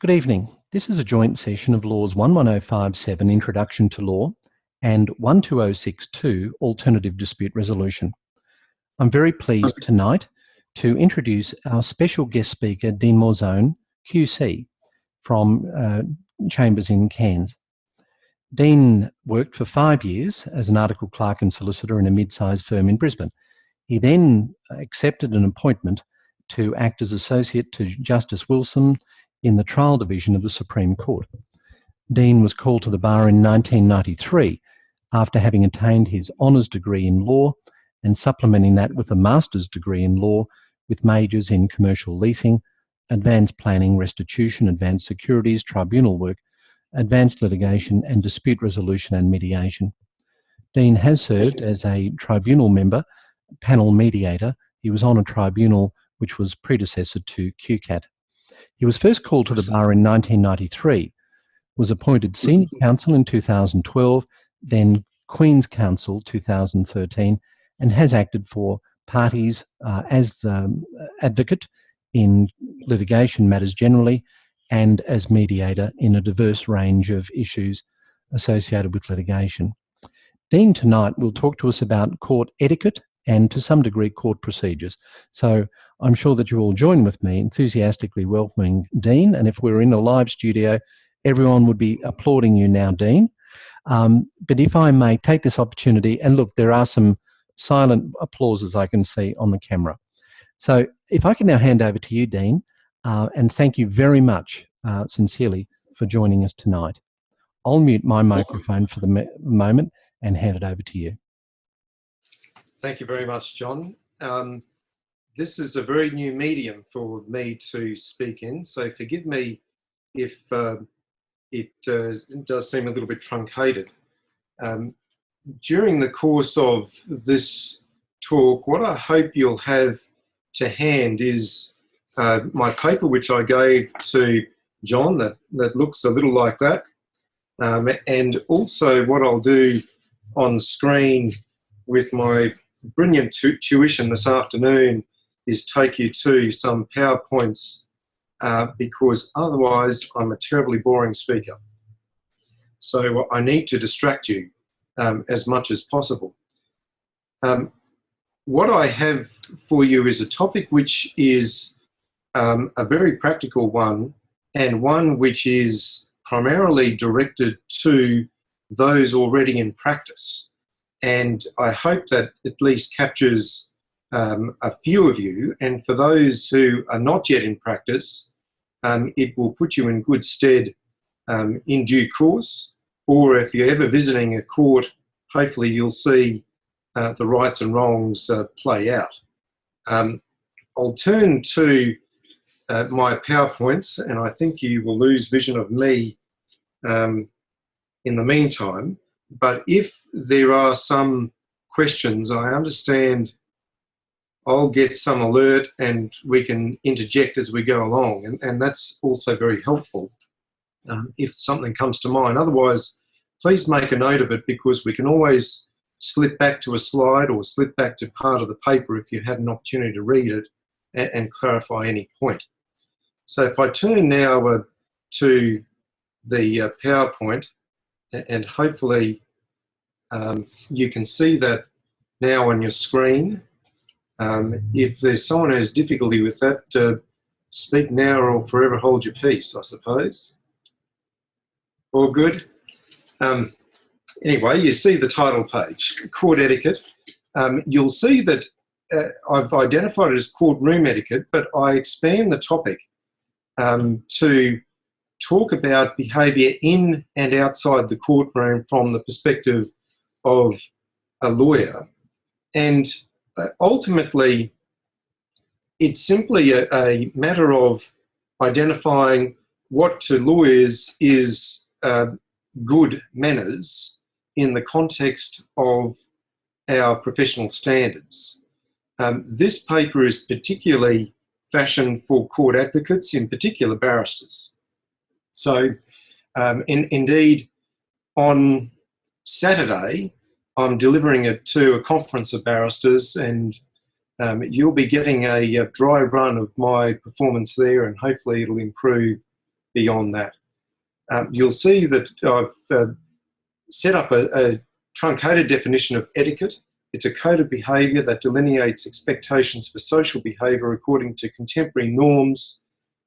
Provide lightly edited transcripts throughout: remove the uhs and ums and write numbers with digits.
Good evening. This is a joint session of Laws 11057 Introduction to Law and 12062 Alternative Dispute Resolution. I'm very pleased tonight to introduce our special guest speaker, Dean Morzone QC from Chambers in Cairns. Dean worked for 5 years as an article clerk and solicitor in a mid-sized firm in Brisbane. He then accepted an appointment to act as associate to Justice Wilson in the trial division of the Supreme Court. Dean was called to the bar in 1993 after having attained his honours degree in law and supplementing that with a master's degree in law with majors in commercial leasing, advanced planning, restitution, advanced securities, tribunal work, advanced litigation and dispute resolution and mediation. Dean has served as a tribunal member, panel mediator. He was on a tribunal which was predecessor to QCAT. He was first called to the bar in 1993, was appointed Senior Counsel in 2012, then Queen's Counsel 2013, and has acted for parties as advocate in litigation matters generally and as mediator in a diverse range of issues associated with litigation. Dean tonight will talk to us about court etiquette and to some degree court procedures. So I'm sure that you all join with me enthusiastically welcoming Dean, and if we were in a live studio, everyone would be applauding you now, Dean. But if I may take this opportunity, and look, there are some silent applauses I can see on the camera. So if I can now hand over to you, Dean, and thank you very much, sincerely, for joining us tonight. I'll mute my microphone for the moment and hand it over to you. Thank you very much, John. This is a very new medium for me to speak in, so forgive me if it does seem a little bit truncated. During the course of this talk, what I hope you'll have to hand is my paper, which I gave to John, that looks a little like that, and also what I'll do on screen with my brilliant tuition this afternoon is take you to some PowerPoints because otherwise I'm a terribly boring speaker. So I need to distract you as much as possible. What I have for you is a topic which is a very practical one, and one which is primarily directed to those already in practice. And I hope that at least captures a few of you. And for those who are not yet in practice, it will put you in good stead in due course. Or if you're ever visiting a court, hopefully you'll see the rights and wrongs play out. I'll turn to my PowerPoints, and I think you will lose vision of me in the meantime. But if there are some questions, I understand I'll get some alert and we can interject as we go along. And that's also very helpful if something comes to mind. Otherwise, please make a note of it, because we can always slip back to a slide or slip back to part of the paper if you had an opportunity to read it and clarify any point. So if I turn now to the PowerPoint, and hopefully you can see that now on your screen. If there's someone who has difficulty with that, speak now or forever hold your peace, I suppose. All good? Anyway, you see the title page, Court Etiquette. You'll see that I've identified it as courtroom etiquette, but I expand the topic to talk about behaviour in and outside the courtroom from the perspective of a lawyer. And ultimately, it's simply a matter of identifying what to lawyers is good manners in the context of our professional standards. This paper is particularly fashioned for court advocates, in particular barristers. So indeed, on Saturday, I'm delivering it to a conference of barristers, and you'll be getting a dry run of my performance there, and hopefully it'll improve beyond that. You'll see that I've set up a truncated definition of etiquette. It's a code of behaviour that delineates expectations for social behaviour according to contemporary norms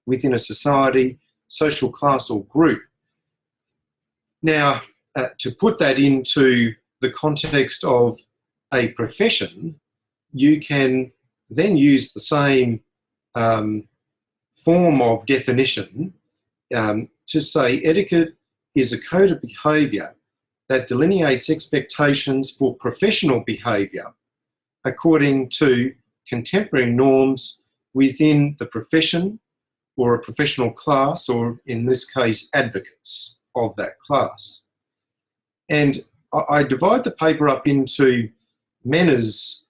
within a society, social class or group. Now, to put that into the context of a profession, you can then use the same form of definition to say etiquette is a code of behaviour that delineates expectations for professional behaviour according to contemporary norms within the profession or a professional class, or in this case, advocates of that class. And I divide the paper up into manners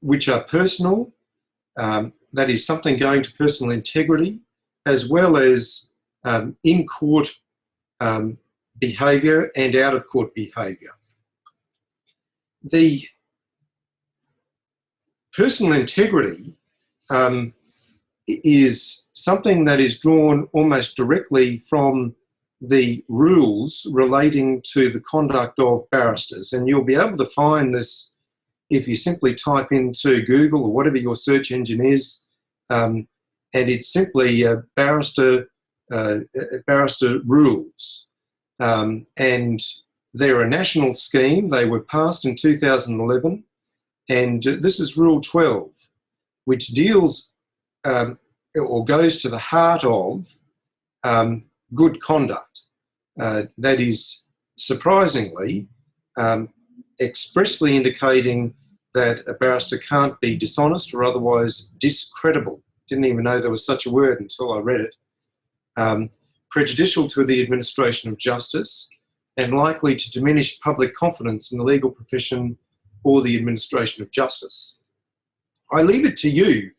which are personal, that is something going to personal integrity, as well as in-court behaviour and out-of-court behaviour. The personal integrity is something that is drawn almost directly from the rules relating to the conduct of barristers, and you'll be able to find this if you simply type into Google or whatever your search engine is, and it's simply barrister rules. And they're a national scheme. They were passed in 2011, and this is Rule 12, which deals or goes to the heart of good conduct. That is, surprisingly, expressly indicating that a barrister can't be dishonest or otherwise discreditable. Didn't even know there was such a word until I read it. Prejudicial to the administration of justice and likely to diminish public confidence in the legal profession or the administration of justice. I leave it to you.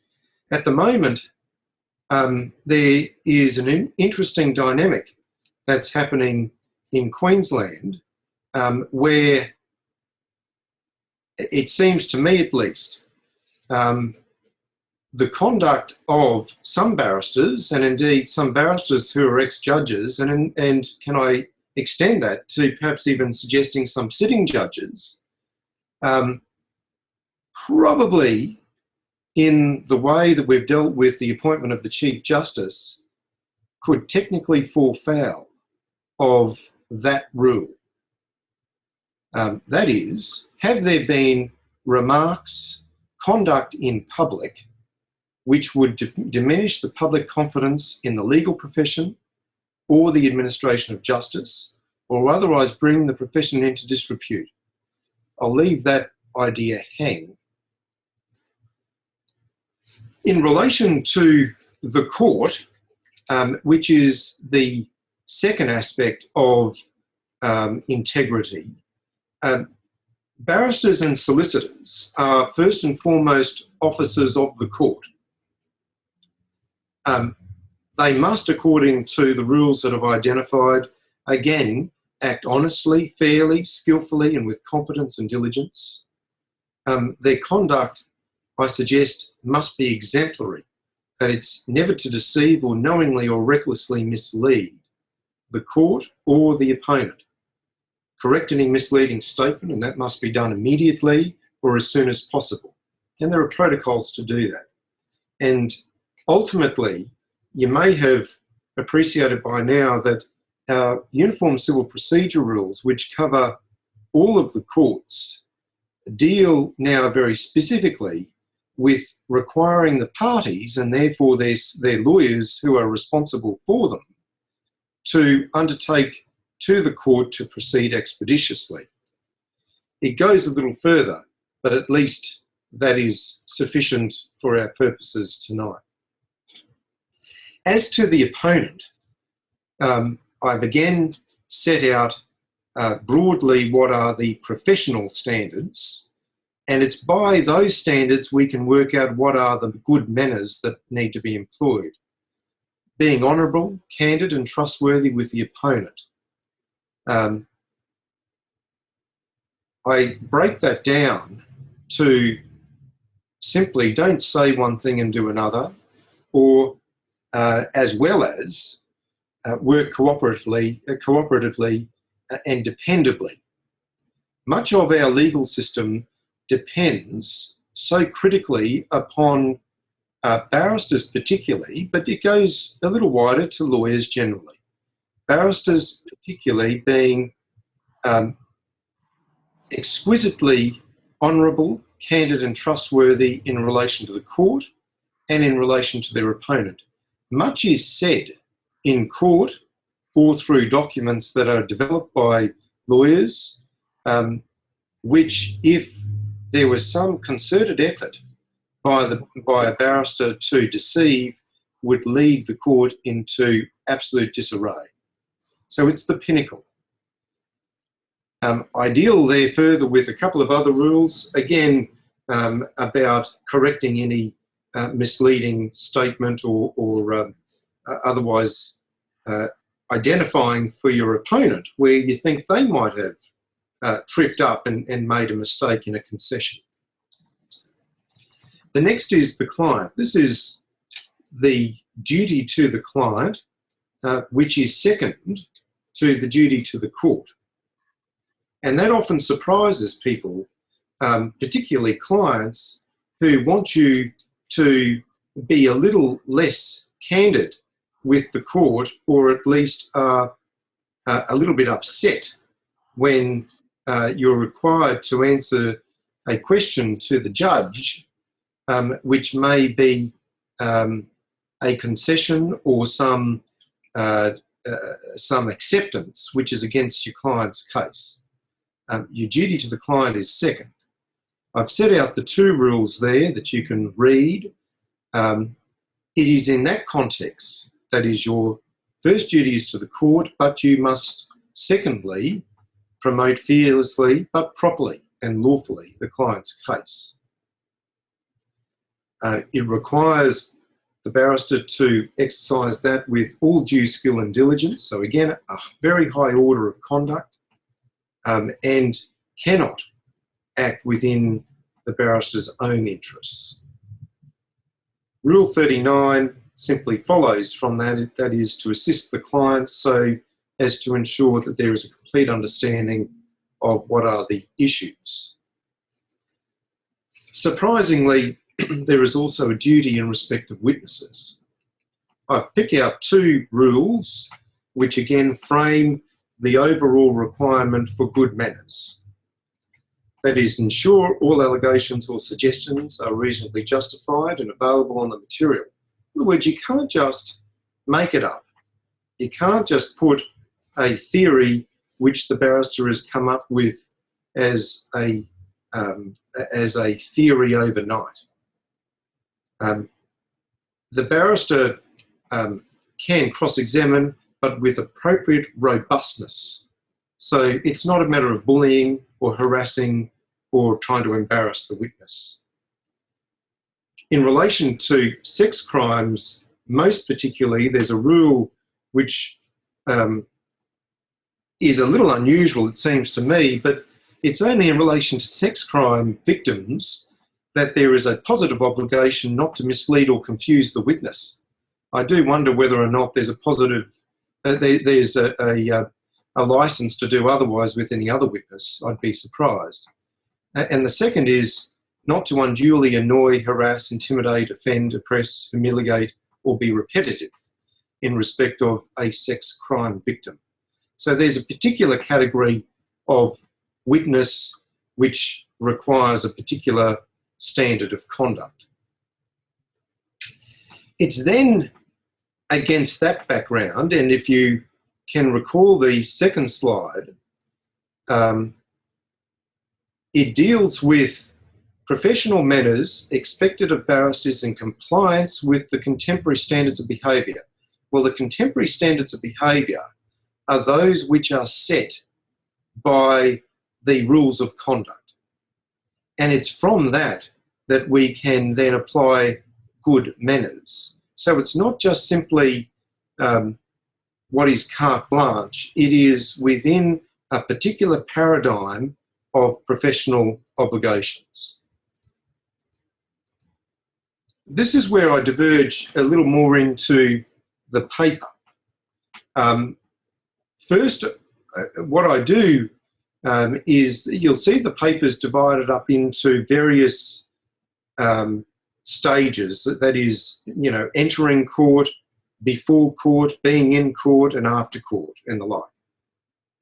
At the moment, there is an interesting dynamic that's happening in Queensland where it seems to me at least the conduct of some barristers, and indeed some barristers who are ex-judges, and can I extend that to perhaps even suggesting some sitting judges, probably in the way that we've dealt with the appointment of the Chief Justice, could technically fall foul of that rule. That is, have there been remarks, conduct in public which would diminish the public confidence in the legal profession or the administration of justice, or otherwise bring the profession into disrepute? I'll leave that idea hang. In relation to the court, which is the second aspect of integrity, barristers and solicitors are first and foremost officers of the court. They must, according to the rules that I've identified, again, act honestly, fairly, skillfully, and with competence and diligence. Their conduct, I suggest, must be exemplary, that it's never to deceive or knowingly or recklessly mislead the court or the opponent. Correct any misleading statement, and that must be done immediately or as soon as possible. And there are protocols to do that. And ultimately, you may have appreciated by now that our Uniform Civil Procedure rules, which cover all of the courts, deal now very specifically with requiring the parties, and therefore their lawyers who are responsible for them, to undertake to the court to proceed expeditiously. It goes a little further, but at least that is sufficient for our purposes tonight. As to the opponent, I've again set out broadly what are the professional standards, and it's by those standards we can work out what are the good manners that need to be employed. Being honourable, candid and trustworthy with the opponent. I break that down to simply don't say one thing and do another, or as well as work cooperatively and dependably. Much of our legal system depends so critically upon barristers particularly, but it goes a little wider to lawyers generally. Barristers particularly being exquisitely honourable, candid and trustworthy in relation to the court and in relation to their opponent. Much is said in court or through documents that are developed by lawyers, which, if there was some concerted effort by a barrister to deceive, would lead the court into absolute disarray. So it's the pinnacle. I deal there further with a couple of other rules, again, about correcting any misleading statement or otherwise identifying for your opponent where you think they might have tripped up and made a mistake in a concession. The next is the client. This is the duty to the client, which is second to the duty to the court. And that often surprises people, particularly clients who want you to be a little less candid with the court, or at least are a little bit upset when you're required to answer a question to the judge, which may be a concession or some acceptance which is against your client's case. Your duty to the client is second. I've set out the two rules there that you can read. It is in that context that is your first duty is to the court, but you must secondly promote fearlessly but properly and lawfully the client's case. It requires the barrister to exercise that with all due skill and diligence. So again, a very high order of conduct, and cannot act within the barrister's own interests. Rule 39 simply follows from that, that is to assist the client so as to ensure that there is a complete understanding of what are the issues. Surprisingly, there is also a duty in respect of witnesses. I've picked out two rules which again frame the overall requirement for good manners. That is, ensure all allegations or suggestions are reasonably justified and available on the material. In other words, you can't just make it up. You can't just put a theory which the barrister has come up with as a theory overnight. The barrister can cross-examine, but with appropriate robustness. So it's not a matter of bullying or harassing or trying to embarrass the witness. In relation to sex crimes, most particularly, there's a rule which is a little unusual, it seems to me, but it's only in relation to sex crime victims that there is a positive obligation not to mislead or confuse the witness. I do wonder whether or not there's a positive, there's a license to do otherwise with any other witness. I'd be surprised. And the second is not to unduly annoy, harass, intimidate, offend, oppress, humiliate, or be repetitive in respect of a sex crime victim. So there's a particular category of witness which requires a particular standard of conduct. It's then against that background, and if you can recall the second slide, it deals with professional manners expected of barristers in compliance with the contemporary standards of behaviour. Well, the contemporary standards of behaviour are those which are set by the rules of conduct. And it's from that that we can then apply good manners. So it's not just simply what is carte blanche, it is within a particular paradigm of professional obligations. this is where I diverge a little more into the paper. First, what I do is you'll see the paper's divided up into various stages. That is, you know, entering court, before court, being in court, and after court, and the like.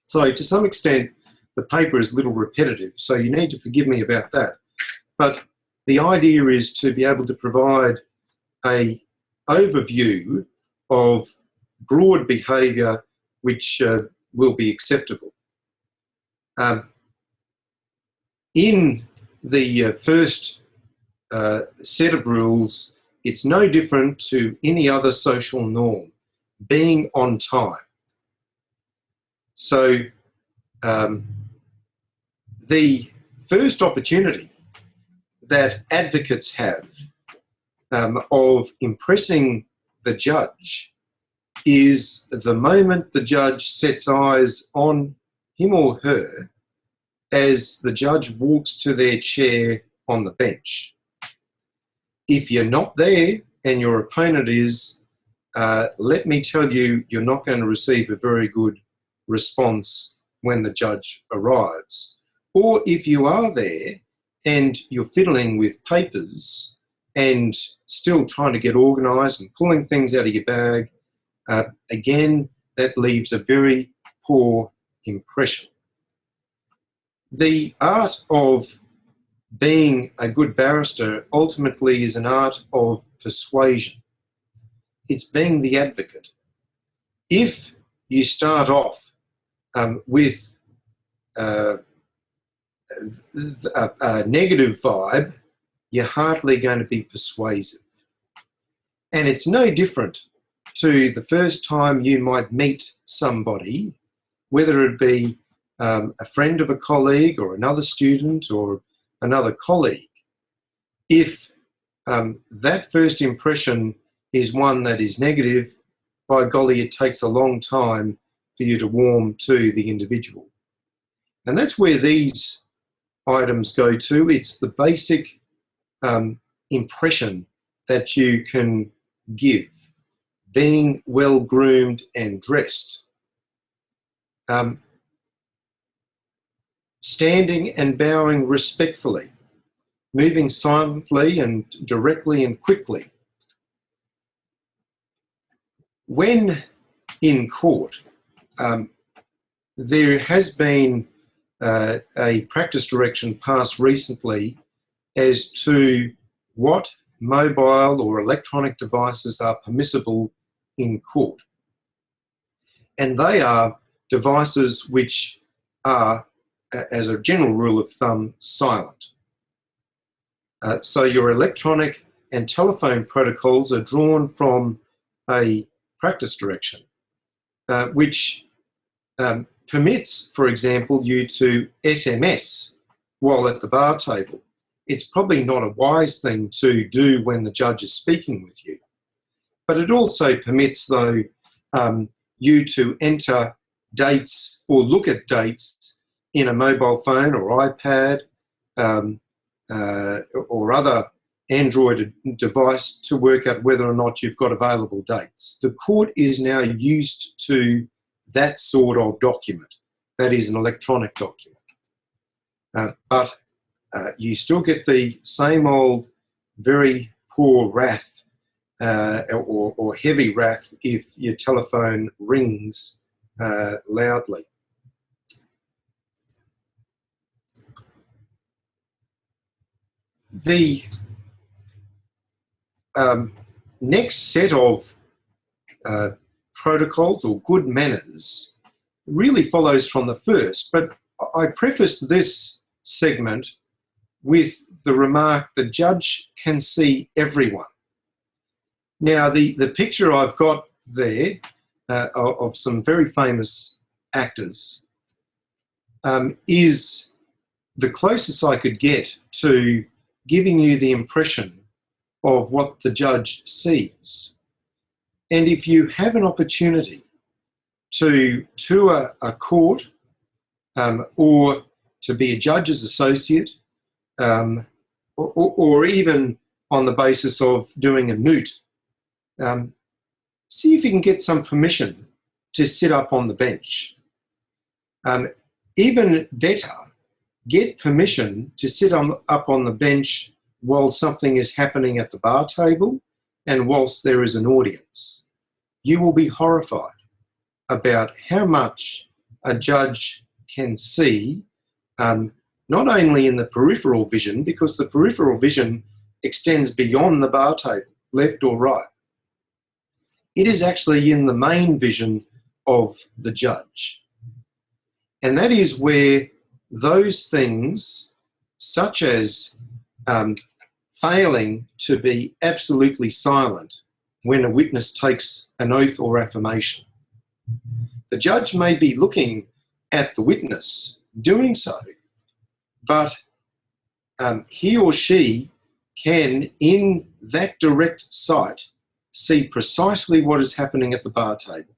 So to some extent, the paper is a little repetitive, so you need to forgive me about that. But the idea is to be able to provide an overview of broad behaviour which will be acceptable. In the first set of rules, it's no different to any other social norm, being on time. So the first opportunity that advocates have of impressing the judge is the moment the judge sets eyes on him or her as the judge walks to their chair on the bench. If you're not there and your opponent is, let me tell you, you're not going to receive a very good response when the judge arrives. Or if you are there and you're fiddling with papers and still trying to get organised and pulling things out of your bag, again, that leaves a very poor impression. The art of being a good barrister ultimately is an art of persuasion. It's being the advocate. If you start off with a negative vibe, you're hardly going to be persuasive. And it's no different to the first time you might meet somebody, whether it be a friend of a colleague or another student or another colleague. If that first impression is one that is negative, by golly, it takes a long time for you to warm to the individual. And that's where these items go to. It's the basic impression that you can give, being well groomed and dressed. Standing and bowing respectfully, moving silently and directly and quickly. When in court, there has been a practice direction passed recently as to what mobile or electronic devices are permissible in court. And they are devices which are, as a general rule of thumb, silent. So your electronic and telephone protocols are drawn from a practice direction, which permits, for example, you to SMS while at the bar table. It's probably not a wise thing to do when the judge is speaking with you. But it also permits, though, you to enter dates or look at dates in a mobile phone or iPad or other Android device to work out whether or not you've got available dates. The court is now used to that sort of document. That is an electronic document. But you still get the same old very poor wrath or heavy wrath if your telephone rings loudly. The next set of protocols or good manners really follows from the first, but I preface this segment with the remark the judge can see everyone. Now, the picture I've got there of some very famous actors is the closest I could get to giving you the impression of what the judge sees. And if you have an opportunity to tour a court or to be a judge's associate or even on the basis of doing a moot, see if you can get some permission to sit up on the bench. Even better, get permission to sit up on the bench while something is happening at the bar table and whilst there is an audience. You will be horrified about how much a judge can see, not only in the peripheral vision, because the peripheral vision extends beyond the bar table, left or right. It is actually in the main vision of the judge. And that is where those things, such as failing to be absolutely silent when a witness takes an oath or affirmation. The judge may be looking at the witness doing so, but he or she can, in that direct sight, see precisely what is happening at the bar table.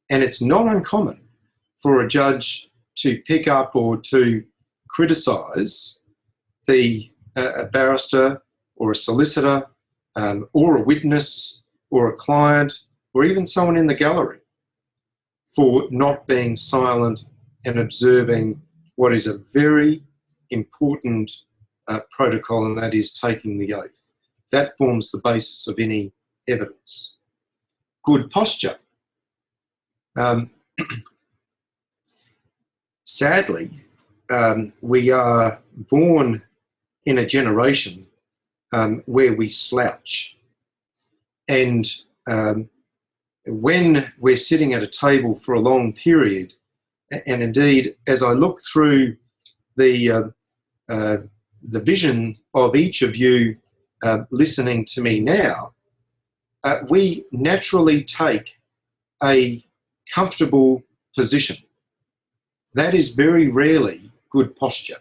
And it's not uncommon for a judge to pick up or to criticise a barrister or a solicitor or a witness or a client or even someone in the gallery for not being silent and observing what is a very important protocol, and that is taking the oath. That forms the basis of any evidence. Good posture. Sadly, we are born in a generation where we slouch. And when we're sitting at a table for a long period, and indeed, as I look through the vision of each of you listening to me now, we naturally take a comfortable position. That is very rarely good posture.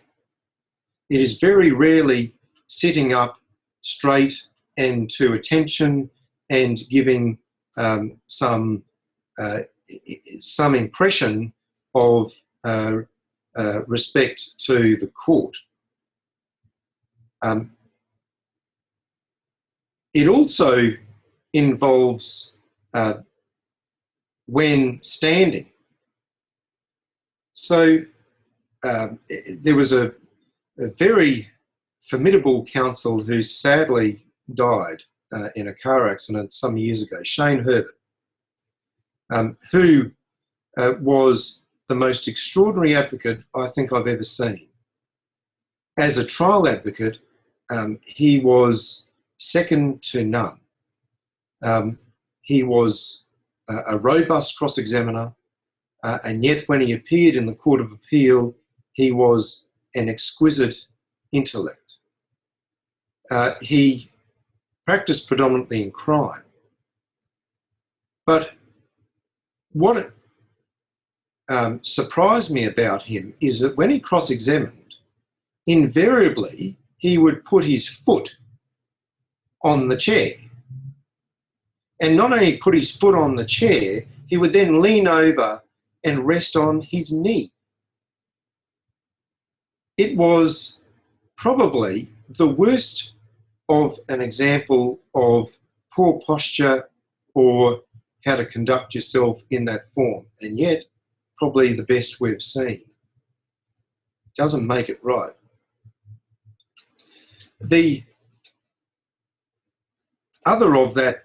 It is very rarely sitting up straight and to attention and giving some impression of respect to the court. It also involves when standing. So there was a very formidable counsel who sadly died in a car accident some years ago, Shane Herbert, who was the most extraordinary advocate I think I've ever seen. As a trial advocate, he was second to none. He was a robust cross-examiner, and yet when he appeared in the Court of Appeal, he was an exquisite intellect. He practiced predominantly in crime. But what surprised me about him is that when he cross-examined, invariably he would put his foot on the chair. And not only put his foot on the chair, he would then lean over and rest on his knee. It was probably the worst of an example of poor posture or how to conduct yourself in that form, and yet probably the best we've seen. Doesn't make it right. The other of that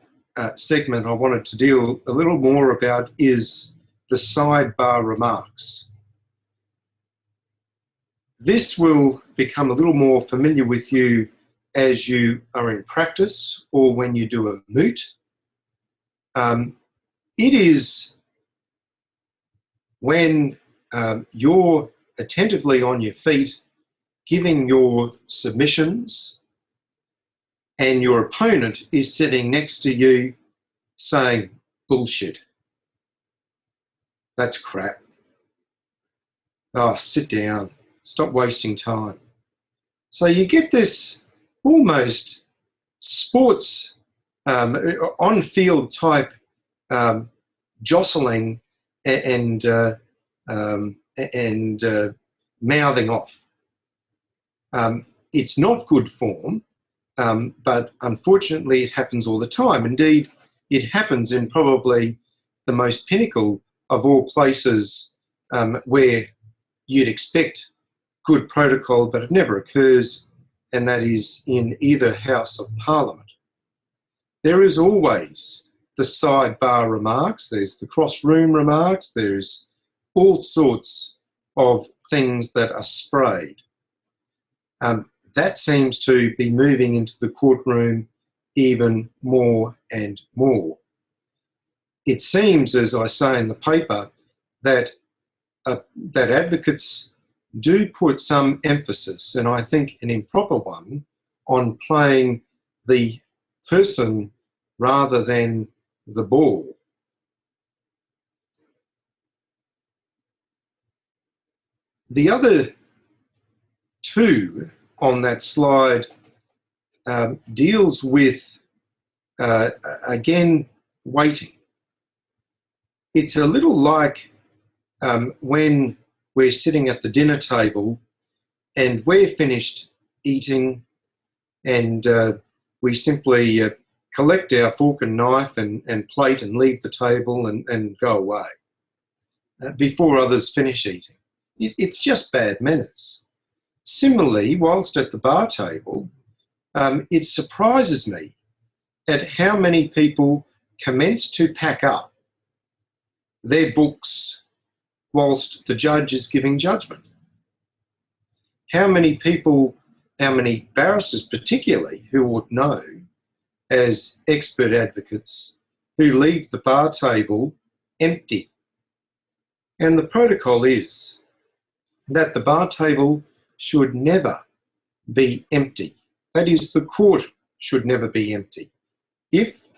segment I wanted to deal a little more about is the sidebar remarks. This will become a little more familiar with you as you are in practice or when you do a moot. It is when you're attentively on your feet, giving your submissions, and your opponent is sitting next to you saying, bullshit. That's crap. Oh, sit down. Stop wasting time. So you get this almost sports, on-field type jostling and mouthing off. It's not good form. but unfortunately it happens all the time. Indeed, it happens in probably the most pinnacle of all places where you'd expect good protocol, but it never occurs, and that is in either House of Parliament. There is always the sidebar remarks, there's the cross-room remarks, there's all sorts of things that are sprayed. That seems to be moving into the courtroom even more and more. It seems, as I say in the paper, that advocates do put some emphasis, and I think an improper one, on playing the person rather than the ball. The other two on that slide deals with, again, waiting. It's a little like when we're sitting at the dinner table and we're finished eating and we simply collect our fork and knife and plate and leave the table and go away before others finish eating. It's just bad manners. Similarly, whilst at the bar table, it surprises me at how many people commence to pack up their books whilst the judge is giving judgment. How many people, how many barristers particularly, who would know as expert advocates, who leave the bar table empty. And the protocol is that the bar table should never be empty. That is, the court should never be empty. If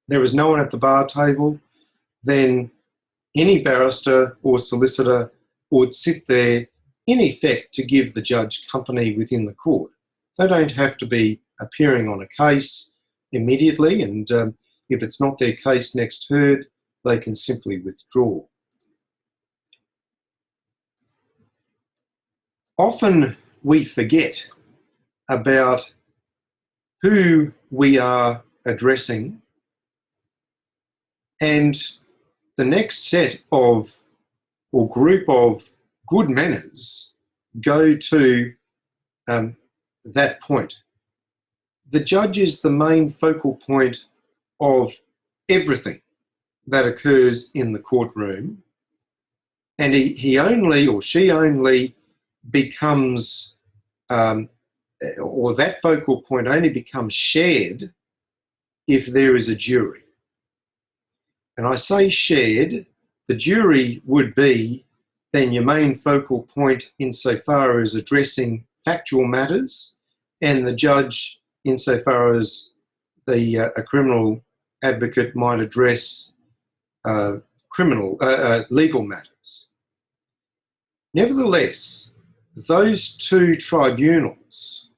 there is no one at the bar table, then any barrister or solicitor would sit there in effect to give the judge company within the court. They don't have to be appearing on a case immediately, and if it's not their case next heard, they can simply withdraw. Often we forget about who we are addressing, and the next set of or group of good manners go to that point. The judge is the main focal point of everything that occurs in the courtroom, and he only or she only becomes, or that focal point only becomes shared if there is a jury. And I say shared, the jury would be then your main focal point insofar as addressing factual matters, and the judge insofar as a criminal advocate might address legal matters. Nevertheless, those two tribunals,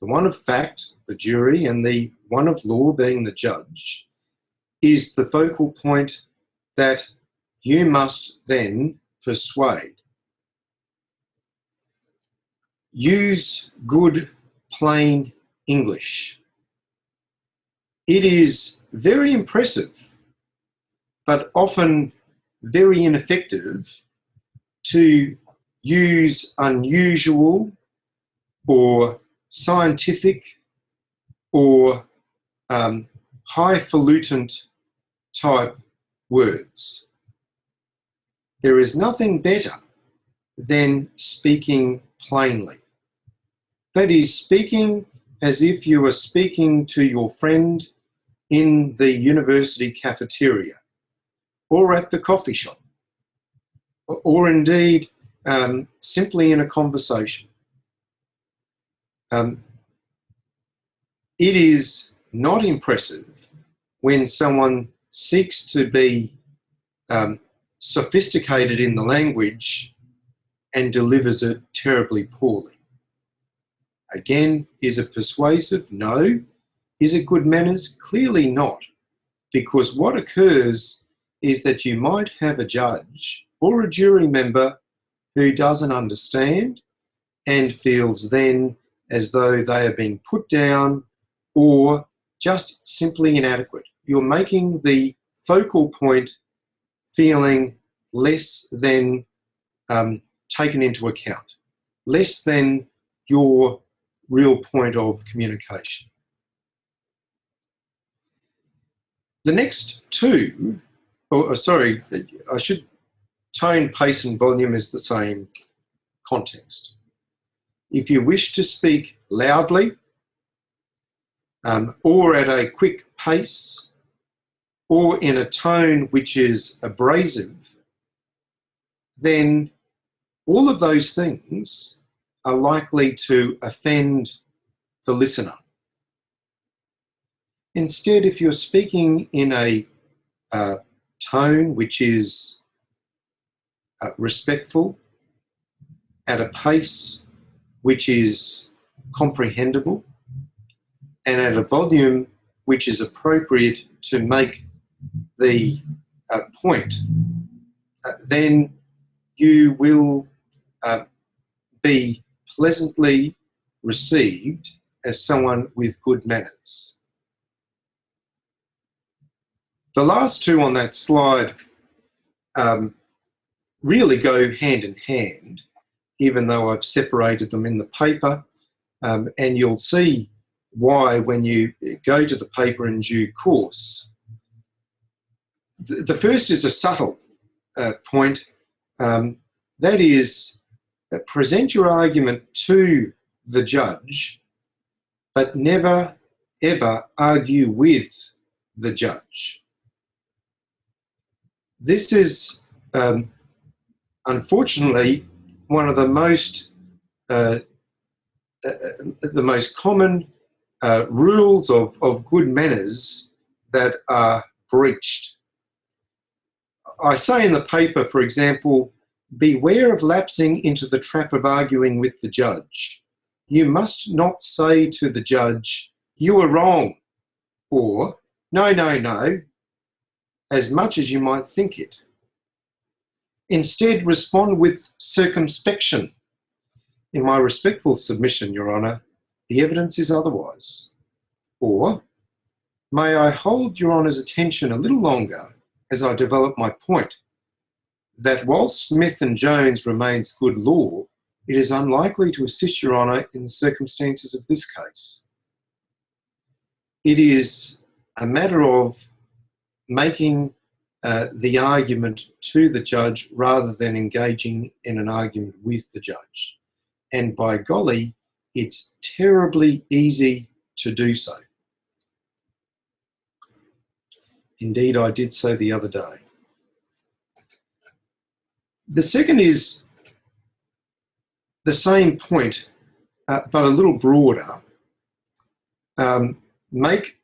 the one of fact, the jury, and the one of law, being the judge, is the focal point that you must then persuade. Use good, plain English. It is very impressive, but often very ineffective, to use unusual or scientific or highfalutin type words. There is nothing better than speaking plainly. That is, speaking as if you are speaking to your friend in the university cafeteria or at the coffee shop, or indeed simply in a conversation. It is not impressive when someone seeks to be sophisticated in the language and delivers it terribly poorly. Again, is it persuasive? No. Is it good manners? Clearly not, because what occurs is that you might have a judge or a jury member who doesn't understand and feels then as though they are being put down or just simply inadequate. You're making the focal point feeling less than taken into account, less than your real point of communication. The next two, I should tone, pace and volume is the same context. If you wish to speak loudly or at a quick pace or in a tone which is abrasive, then all of those things are likely to offend the listener. Instead, if you're speaking in a tone which is respectful, at a pace which is comprehensible, and at a volume which is appropriate to make the point, then you will be pleasantly received as someone with good manners. The last two on that slide really go hand in hand, even though I've separated them in the paper, and you'll see why when you go to the paper in due course. The first is a subtle point, that is, present your argument to the judge, but never ever argue with the judge. This is unfortunately one of the most common rules of good manners that are breached. I say in the paper, for example, beware of lapsing into the trap of arguing with the judge. You must not say to the judge, "You are wrong," or "No, no, no," as much as you might think it. Instead, respond with circumspection. In my respectful submission, Your Honour, the evidence is otherwise. Or, may I hold Your Honour's attention a little longer as I develop my point, that whilst Smith and Jones remains good law, it is unlikely to assist Your Honour in the circumstances of this case. It is a matter of making the argument to the judge rather than engaging in an argument with the judge. And by golly, it's terribly easy to do so. Indeed, I did so the other day. The second is the same point, but a little broader. Make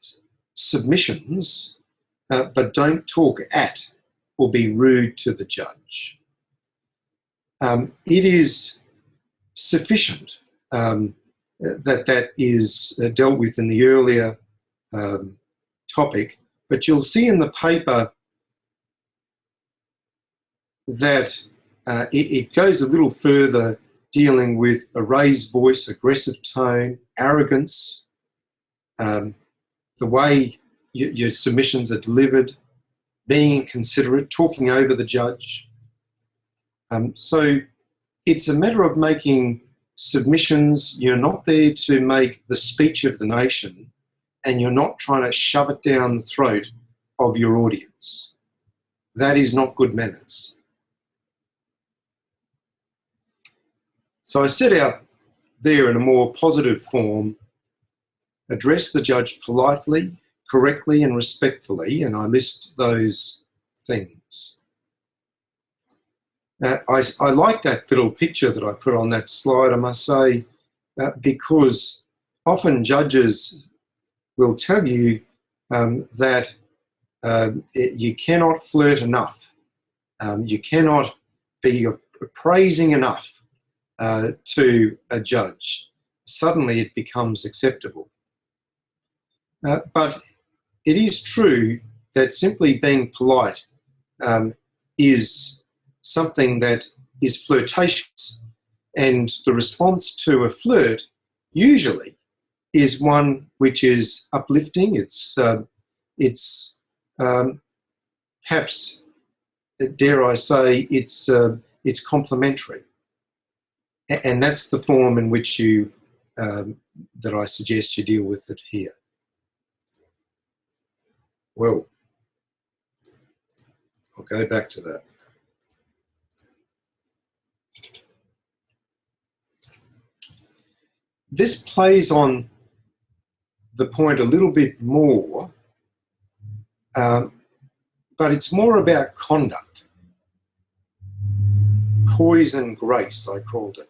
submissions, but don't talk at or be rude to the judge. It is sufficient that is dealt with in the earlier topic, but you'll see in the paper that it goes a little further, dealing with a raised voice, aggressive tone, arrogance, the way your submissions are delivered, being inconsiderate, talking over the judge. So it's a matter of making submissions. You're not there to make the speech of the nation, and you're not trying to shove it down the throat of your audience. That is not good manners. So I set out there in a more positive form, address the judge politely, correctly and respectfully, and I list those things. I like that little picture that I put on that slide, I must say, because often judges will tell you that you cannot flirt enough. You cannot be praising enough to a judge. Suddenly it becomes acceptable. But it is true that simply being polite is something that is flirtatious, and the response to a flirt usually is one which is uplifting. It's perhaps, dare I say, it's complementary, and that's the form in which you that I suggest you deal with it here. Well, I'll go back to that. This plays on the point a little bit more, but it's more about conduct. Poise and grace, I called it.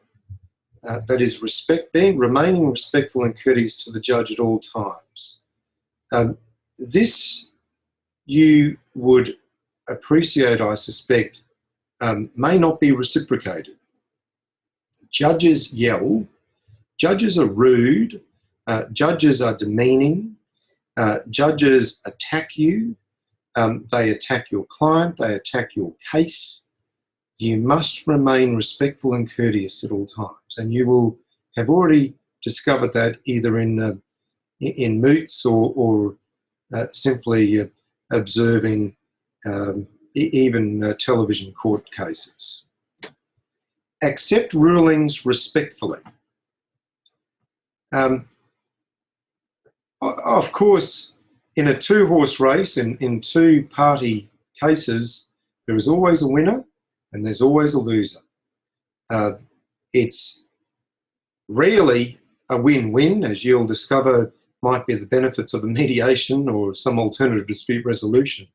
That is remaining respectful and courteous to the judge at all times. This you would appreciate, I suspect, may not be reciprocated. Judges yell, judges are rude, judges are demeaning, judges attack you, they attack your client, they attack your case. You must remain respectful and courteous at all times, and you will have already discovered that either in moots or simply observing even television court cases. Accept rulings respectfully. Of course, in a two-horse race, in two-party cases, there is always a winner and there's always a loser. It's rarely a win-win, as you'll discover might be the benefits of a mediation or some alternative dispute resolution.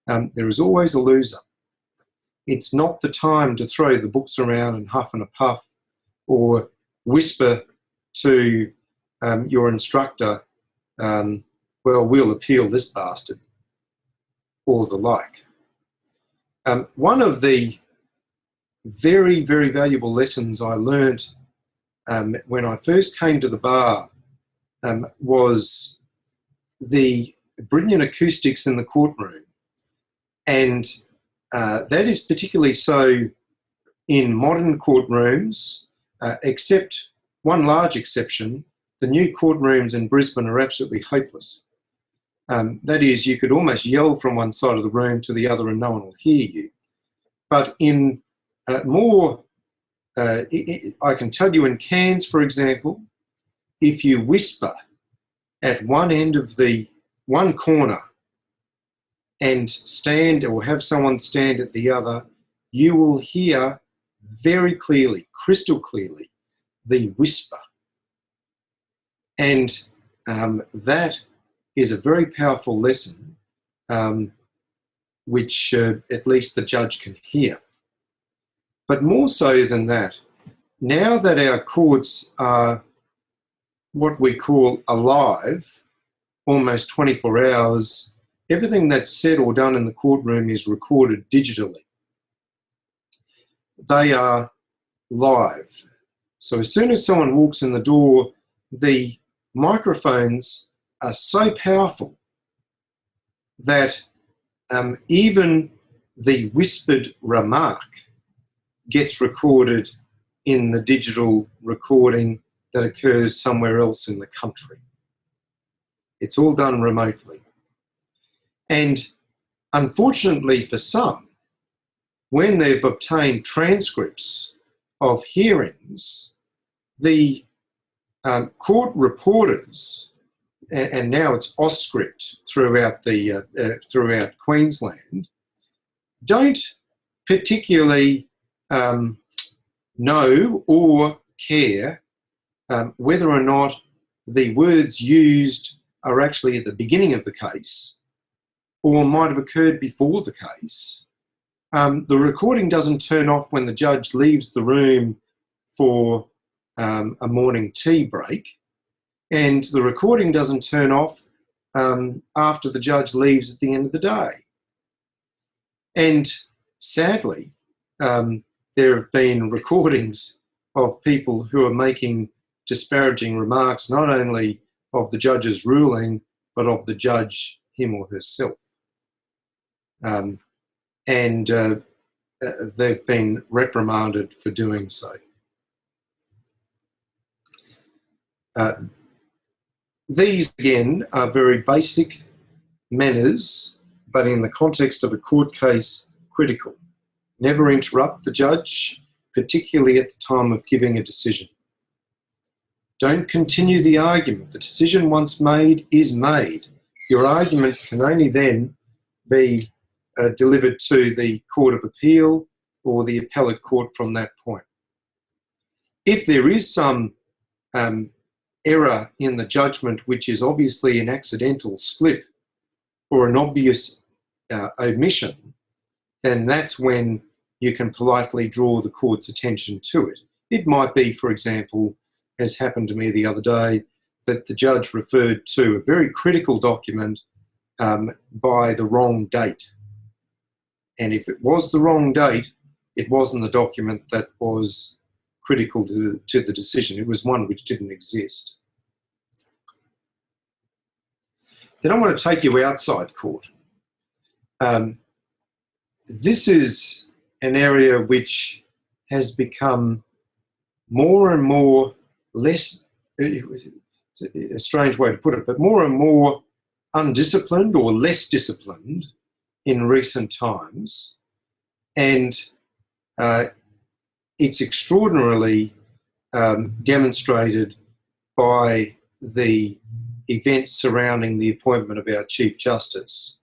There is always a loser. It's not the time to throw the books around and huff and a puff or whisper to your instructor, well, we'll appeal this bastard, or the like. One of the very, very valuable lessons I learnt when I first came to the bar was the brilliant acoustics in the courtroom. And that is particularly so in modern courtrooms, except one large exception. The new courtrooms in Brisbane are absolutely hopeless. That is, you could almost yell from one side of the room to the other and no one will hear you. But in I can tell you in Cairns, for example, if you whisper at one end of the one corner and stand or have someone stand at the other, you will hear very clearly, crystal clearly, the whisper. And that is a very powerful lesson, which at least the judge can hear. But more so than that, now that our courts are what we call alive, almost 24 hours, everything that's said or done in the courtroom is recorded digitally. They are live. So as soon as someone walks in the door, the microphones are so powerful that even the whispered remark gets recorded in the digital recording that occurs somewhere else in the country. It's all done remotely. And unfortunately for some, when they've obtained transcripts of hearings, the court reporters, and now it's Auscript throughout Queensland, don't particularly know or care whether or not the words used are actually at the beginning of the case or might have occurred before the case. The recording doesn't turn off when the judge leaves the room for a morning tea break, and the recording doesn't turn off after the judge leaves at the end of the day. And sadly, there have been recordings of people who are making disparaging remarks, not only of the judge's ruling, but of the judge, him or herself. And they've been reprimanded for doing so. These, again, are very basic manners, but in the context of a court case, critical. Never interrupt the judge, particularly at the time of giving a decision. Don't continue the argument. The decision once made is made. Your argument can only then be delivered to the Court of Appeal or the appellate court from that point. If there is some error in the judgment, which is obviously an accidental slip or an obvious omission, then that's when you can politely draw the court's attention to it. It might be, for example, as happened to me the other day, that the judge referred to a very critical document by the wrong date. And if it was the wrong date, it wasn't the document that was critical to the decision. It was one which didn't exist. Then I want to take you outside court. This is an area which has become more and more less, it's a strange way to put it, but more and more undisciplined or less disciplined in recent times. And it's extraordinarily demonstrated by the events surrounding the appointment of our Chief Justice.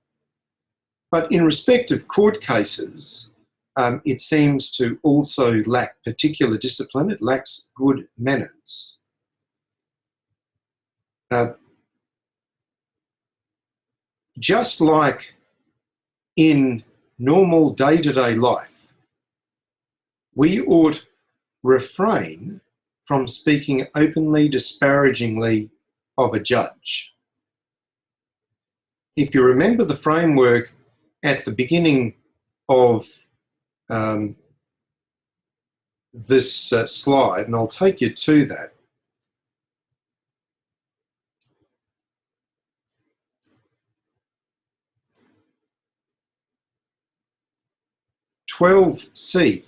But in respect of court cases, it seems to also lack particular discipline. It lacks good manners. Just like in normal day-to-day life, we ought refrain from speaking openly disparagingly of a judge. If you remember the framework at the beginning of this slide, and I'll take you to that. (12C).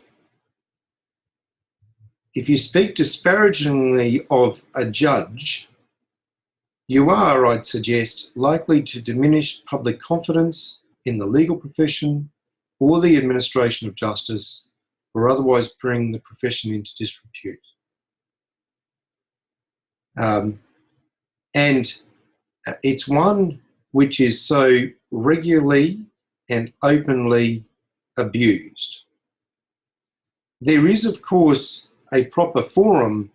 If you speak disparagingly of a judge, you are, I'd suggest, likely to diminish public confidence in the legal profession or the administration of justice, or otherwise bring the profession into disrepute. And it's one which is so regularly and openly abused. There is, of course, a proper forum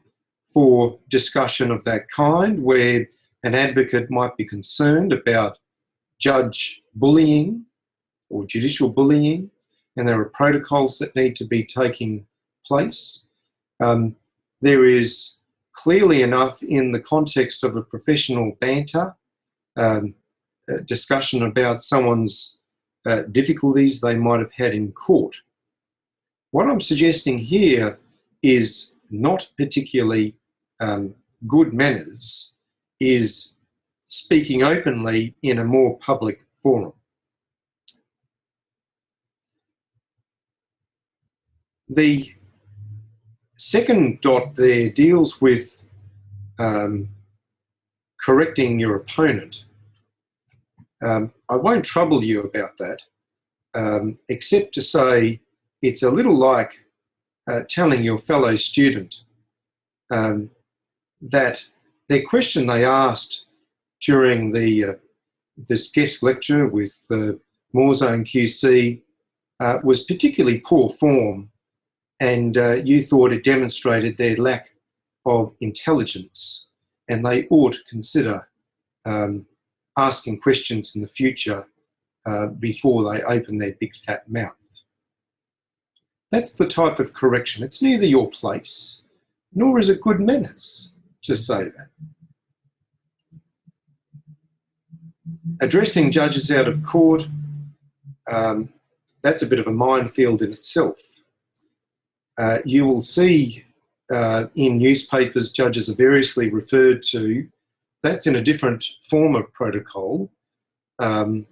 for discussion of that kind, where an advocate might be concerned about judge bullying or judicial bullying, and there are protocols that need to be taking place. There is clearly enough in the context of a professional banter, discussion about someone's difficulties they might have had in court. What I'm suggesting here is not particularly good manners, is speaking openly in a more public forum. The second dot there deals with correcting your opponent. I won't trouble you about that, except to say it's a little like telling your fellow student that their question they asked during this guest lecture with Morzone QC was particularly poor form, and you thought it demonstrated their lack of intelligence, and they ought to consider asking questions in the future before they open their big fat mouth. That's the type of correction. It's neither your place, nor is it good manners to say that. Addressing judges out of court, that's a bit of a minefield in itself. You will see in newspapers judges are variously referred to. That's in a different form of protocol. That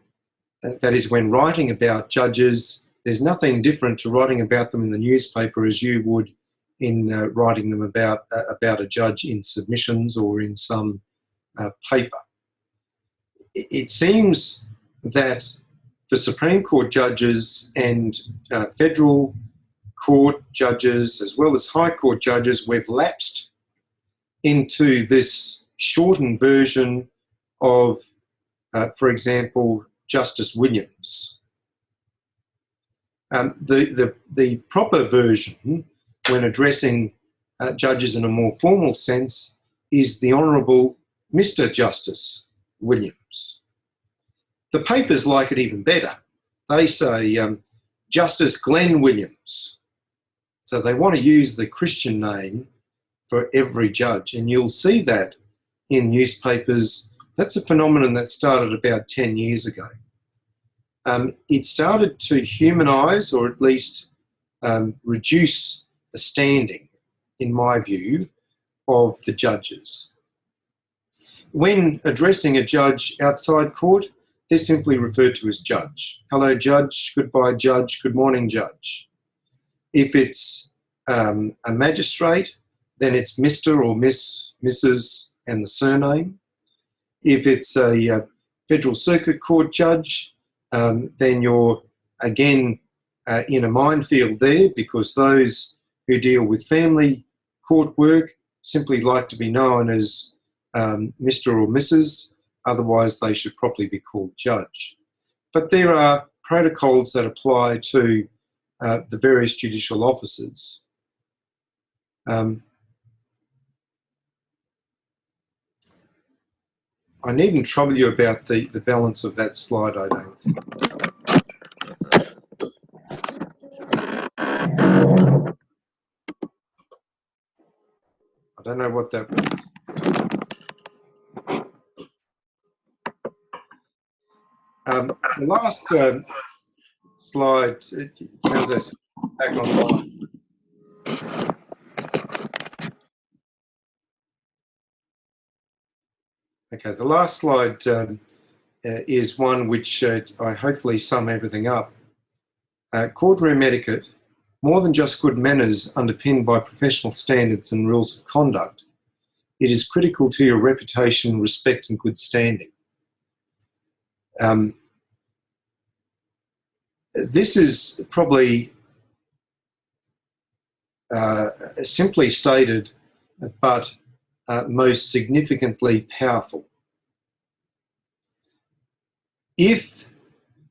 is, when writing about judges, there's nothing different to writing about them in the newspaper as you would in writing them about a judge in submissions or in some paper. It seems that for Supreme Court judges and federal court judges, as well as High Court judges, we've lapsed into this shortened version of, for example, Justice Williams. The proper version, when addressing judges in a more formal sense, is the Honourable Mr. Justice Williams. The papers like it even better. They say Justice Glenn Williams. So they want to use the Christian name for every judge, and you'll see that in newspapers. That's a phenomenon that started about 10 years ago. It started to humanise, or at least reduce the standing, in my view, of the judges. When addressing a judge outside court, they're simply referred to as judge. Hello, judge. Goodbye, judge. Good morning, judge. If it's a magistrate, then it's Mr. or Miss, Mrs. and the surname. If it's a Federal Circuit Court judge, then you're again in a minefield there, because those who deal with family court work simply like to be known as Mr. or Mrs. Otherwise, they should probably be called judge. But there are protocols that apply to the various judicial officers. I needn't trouble you about the balance of that slide, I don't think. I don't know what that was. The last slide, it sounds as back online. Okay, the last slide is one which I hopefully sum everything up. Courtroom etiquette, more than just good manners underpinned by professional standards and rules of conduct, it is critical to your reputation, respect and good standing. This is probably simply stated, but most significantly powerful. If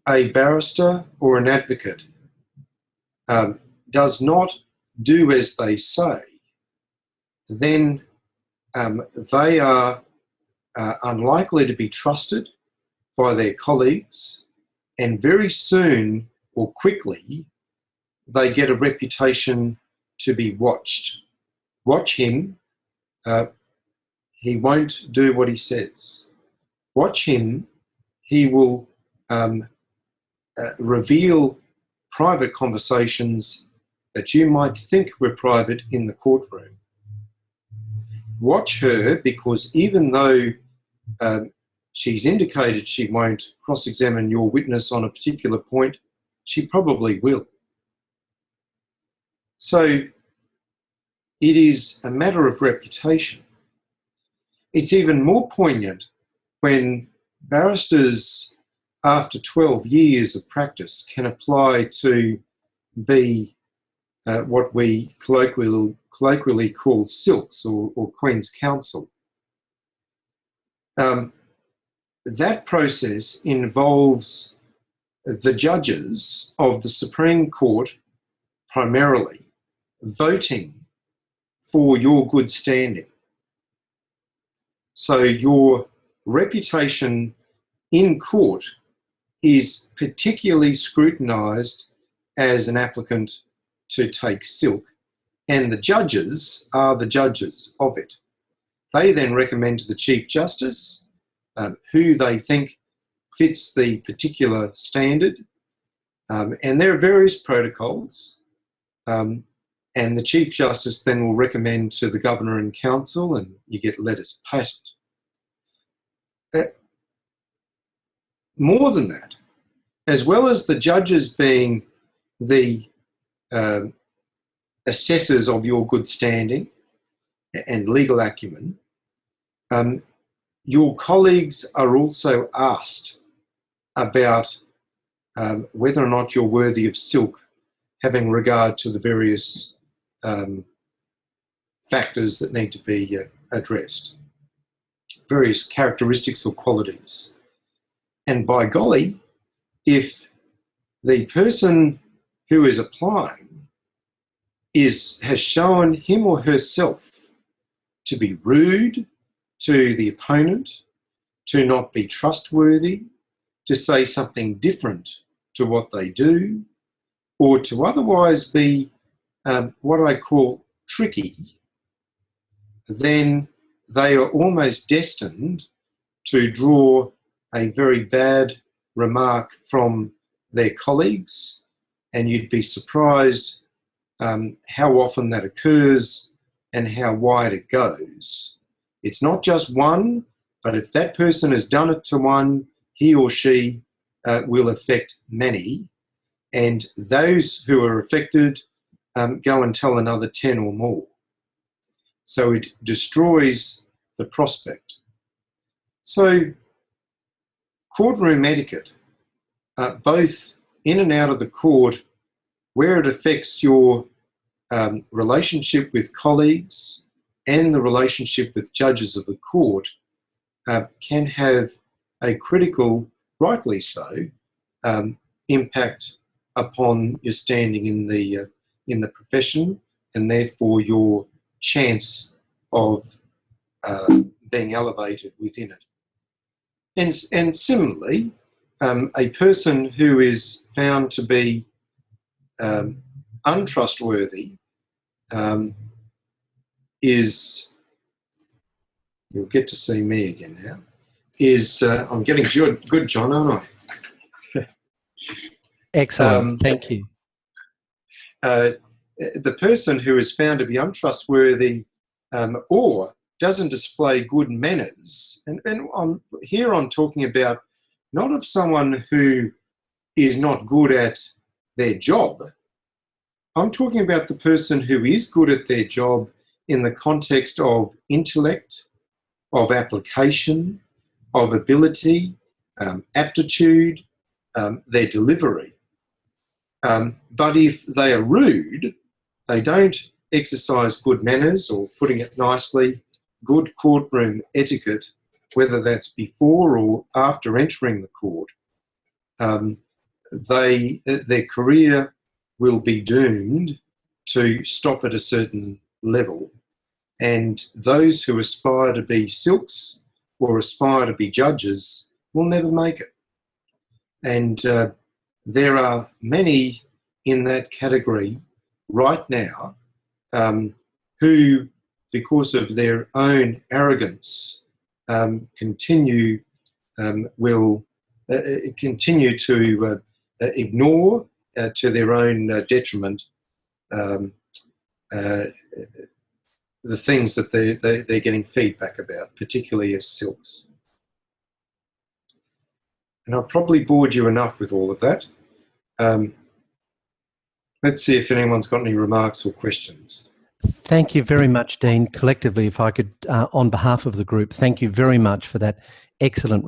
a barrister or an advocate does not do as they say, then they are unlikely to be trusted by their colleagues, and very soon or quickly they get a reputation to be watched. Watch him, he won't do what he says. Watch him, he will reveal private conversations that you might think were private in the courtroom. Watch her, because even though she's indicated she won't cross-examine your witness on a particular point, she probably will. So it is a matter of reputation. It's even more poignant when barristers, after 12 years of practice, can apply to be what we colloquially call silks or Queen's Counsel. That process involves the judges of the Supreme Court primarily voting for your good standing. So your reputation in court is particularly scrutinised as an applicant to take silk, and the judges are the judges of it. They then recommend to the Chief Justice who they think fits the particular standard, and there are various protocols, and the Chief Justice then will recommend to the Governor and Council, and you get letters patent. More than that, as well as the judges being the assessors of your good standing and legal acumen, your colleagues are also asked about whether or not you're worthy of silk, having regard to the various factors that need to be addressed, various characteristics or qualities. And by golly, if the person who is applying has shown him or herself to be rude to the opponent, to not be trustworthy, to say something different to what they do, or to otherwise be what I call tricky, then they are almost destined to draw a very bad remark from their colleagues, and you'd be surprised how often that occurs and how wide it goes. It's not just one, but if that person has done it to one, he or she will affect many, and those who are affected go and tell another 10 or more. So it destroys the prospect. So courtroom etiquette, both in and out of the court, where it affects your relationship with colleagues and the relationship with judges of the court, can have a critical, rightly so, impact upon your standing in the profession, and therefore your chance of being elevated within it. And similarly, a person who is found to be untrustworthy is, you'll get to see me again now, is, I'm getting good, John, aren't I? Excellent, thank you. The person who is found to be untrustworthy or doesn't display good manners, and I'm talking about not of someone who is not good at their job. I'm talking about the person who is good at their job in the context of intellect, of application, of ability, aptitude, their delivery. But if they are rude, they don't exercise good manners, or putting it nicely, good courtroom etiquette, whether that's before or after entering the court, their career will be doomed to stop at a certain level. And those who aspire to be silks or aspire to be judges will never make it. And there are many in that category right now who, because of their own arrogance, will continue to ignore to their own detriment the things that they're getting feedback about, particularly as silks. And I've probably bored you enough with all of that. Let's see if anyone's got any remarks or questions. Thank you very much, Dean. Collectively, if I could, on behalf of the group, thank you very much for that excellent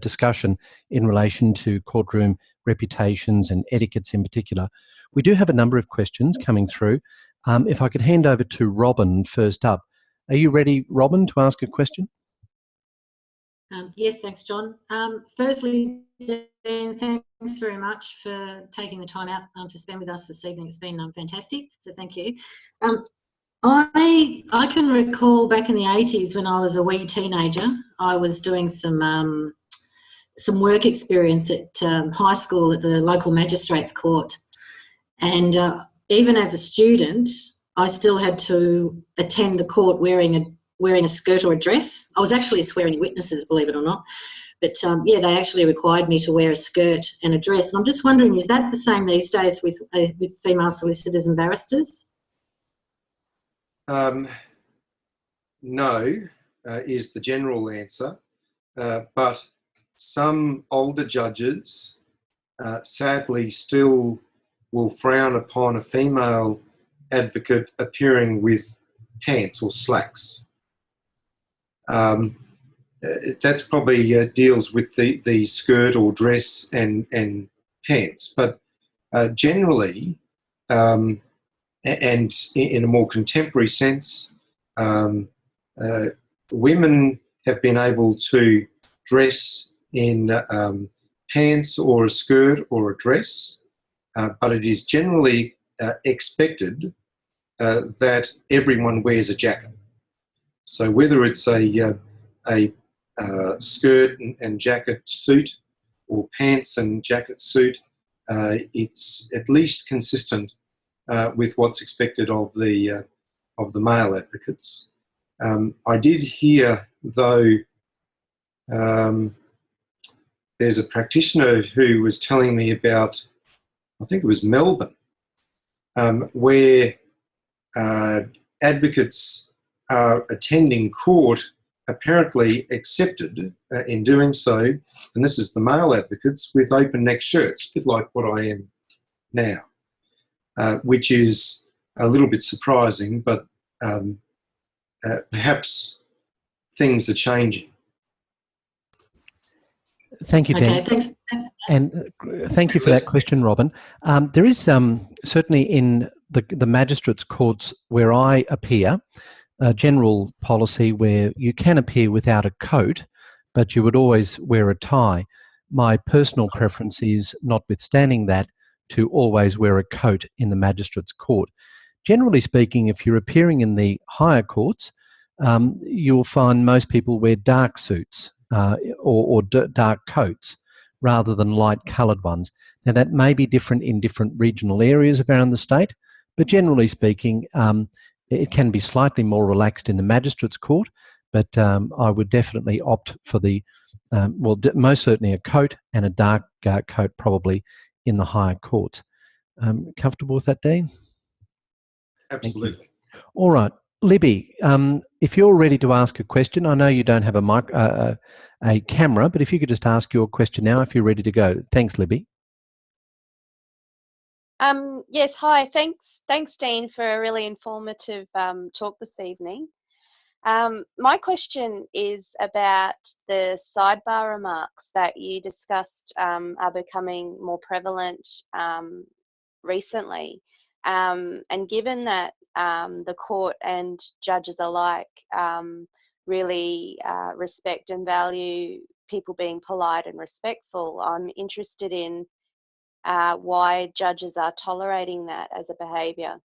discussion in relation to courtroom reputations and etiquettes in particular. We do have a number of questions coming through. If I could hand over to Robin first up. Are you ready, Robin, to ask a question? Yes, thanks, John. Firstly, Dan, thanks very much for taking the time out to spend with us this evening. It's been fantastic, so thank you. I can recall back in the 80s when I was a wee teenager, I was doing some work experience at high school at the local magistrates court, and even as a student, I still had to attend the court wearing a skirt or a dress. I was actually swearing witnesses, believe it or not. But yeah, they actually required me to wear a skirt and a dress. And I'm just wondering, is that the same these days with female solicitors and barristers? No, is the general answer. But some older judges sadly still will frown upon a female advocate appearing with pants or slacks. That's probably deals with the skirt or dress and pants, but generally, and in a more contemporary sense, women have been able to dress in pants or a skirt or a dress, but it is generally expected that everyone wears a jacket. So whether it's a skirt and jacket suit or pants and jacket suit, it's at least consistent with what's expected of the male advocates. I did hear, though, there's a practitioner who was telling me about, I think it was Melbourne, where advocates are attending court apparently accepted in doing so, and this is the male advocates, with open neck shirts, a bit like what I am now, which is a little bit surprising, but perhaps things are changing. Thank you, Dan. Okay, thanks. And thank you for that question, Robin. There is certainly in the magistrates' courts where I appear, a general policy where you can appear without a coat, but you would always wear a tie. My personal preference is, notwithstanding that, to always wear a coat in the magistrates' court. Generally speaking, if you're appearing in the higher courts, you'll find most people wear dark suits or dark coats rather than light coloured ones. Now, that may be different in different regional areas around the state, but generally speaking, it can be slightly more relaxed in the magistrates' court, but I would definitely opt for the, most certainly a coat, and a dark coat probably in the higher courts. Comfortable with that, Dean? Absolutely. All right. Libby, if you're ready to ask a question, I know you don't have a camera, but if you could just ask your question now if you're ready to go. Thanks, Libby. Yes, hi. Thanks, Dean, for a really informative talk this evening. My question is about the sidebar remarks that you discussed are becoming more prevalent recently. And given that the court and judges alike really respect and value people being polite and respectful, I'm interested in why judges are tolerating that as a behaviour.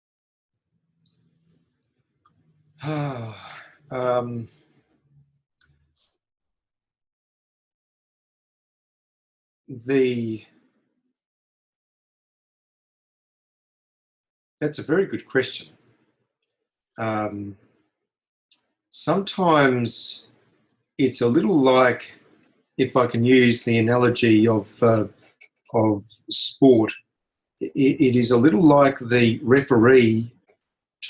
That's a very good question. Sometimes it's a little like, if I can use the analogy of sport, it is a little like the referee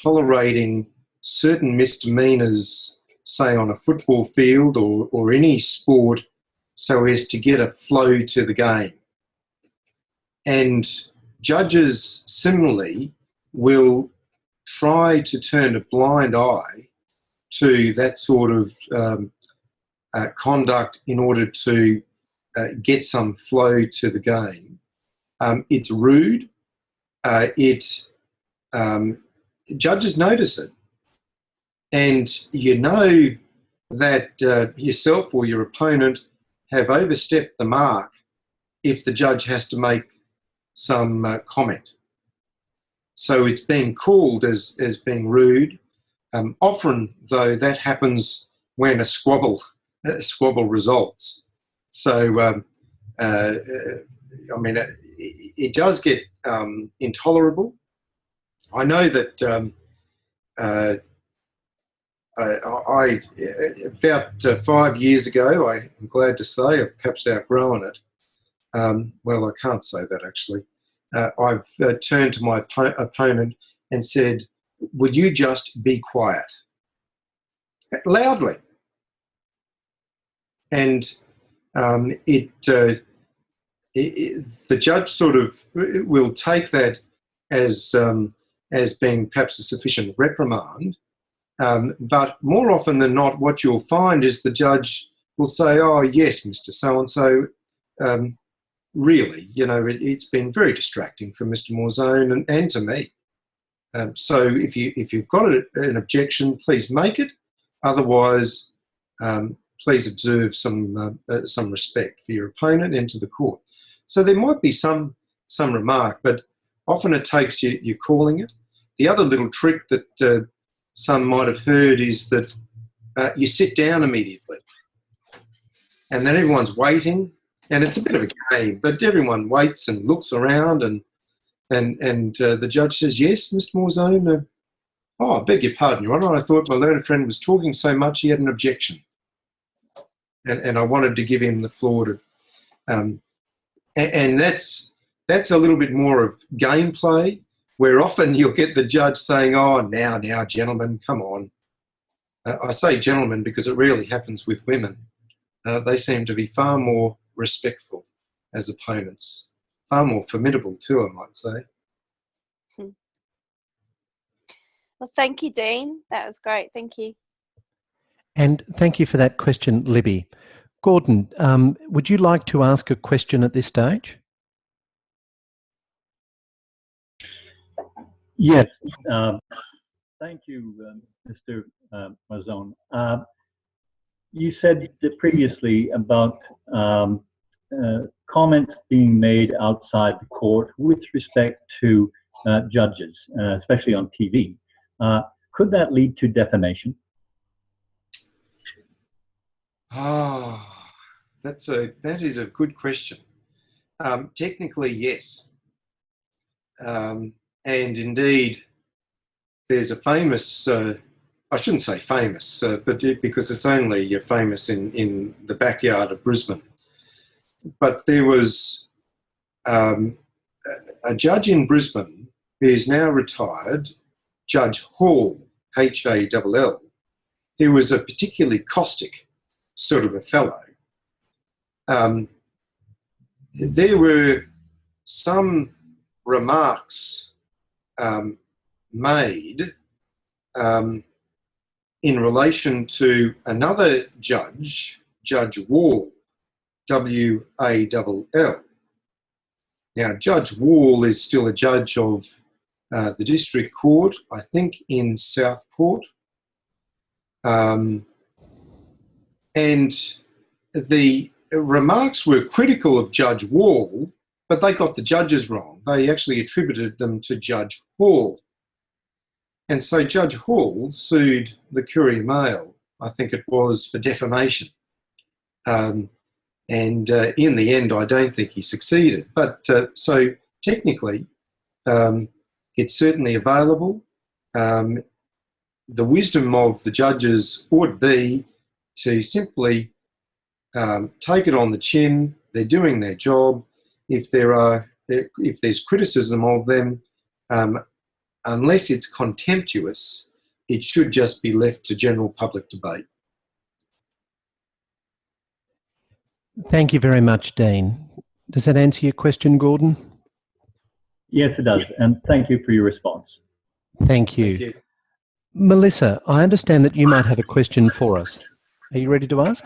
tolerating certain misdemeanours, say on a football field or any sport, so as to get a flow to the game. And judges similarly will try to turn a blind eye to that sort of conduct in order to get some flow to the game. It's rude. Judges notice it. And you know that yourself or your opponent have overstepped the mark if the judge has to make some comment. So it's being called as being rude. Often, though, that happens when a squabble results. So, I mean, it does get intolerable. I know that about 5 years ago, I'm glad to say, I've perhaps outgrown it. Well, I can't say that actually. I've turned to my opponent and said, "Would you just be quiet?" Loudly. And the judge sort of will take that as being perhaps a sufficient reprimand. But more often than not, what you'll find is the judge will say, "Oh yes, Mr. So-and-so, really, it's been very distracting for Mr. Morzone and to me. So if you've got an objection, please make it. Otherwise, please observe some respect for your opponent and to the court." So there might be some remark, but often it takes you calling it. The other little trick that some might have heard is that you sit down immediately, and then everyone's waiting, and it's a bit of a game, but everyone waits and looks around, and the judge says, "Yes, Mr. Morzone, I beg your pardon, Your Honour, I thought my learned friend was talking so much he had an objection, and I wanted to give him the floor to," and that's a little bit more of gameplay, where often you'll get the judge saying, "Oh, now, gentlemen, come on." I say gentlemen because it rarely happens with women. They seem to be far more respectful as opponents, far more formidable too, I might say. Well, thank you, Dean. That was great. Thank you. And thank you for that question, Libby. Gordon, would you like to ask a question at this stage? Yes. Thank you, Mr. Morzone. You said previously about comments being made outside the court with respect to judges, especially on TV. Could that lead to defamation? That is a good question. Technically, yes. And indeed, there's a famous, I shouldn't say famous, but because it's only famous in the backyard of Brisbane. But there was a judge in Brisbane who is now retired, Judge Hall, H-A-L-L, who was a particularly caustic sort of a fellow. There were some remarks made in relation to another judge, Judge Wall, W-A-L-L. Now, Judge Wall is still a judge of the District Court, I think in Southport. And the remarks were critical of Judge Wall, but they got the judges wrong. They actually attributed them to Judge Hall. And so Judge Hall sued the Courier Mail, I think it was, for defamation. And in the end, I don't think he succeeded. But so technically, it's certainly available. The wisdom of the judges would be to simply take it on the chin. They're doing their job. If there's criticism of them, unless it's contemptuous, it should just be left to general public debate. Thank you very much, Dean. Does that answer your question, Gordon? Yes, it does. And thank you for your response. Thank you. Thank you. Melissa, I understand that you might have a question for us. Are you ready to ask?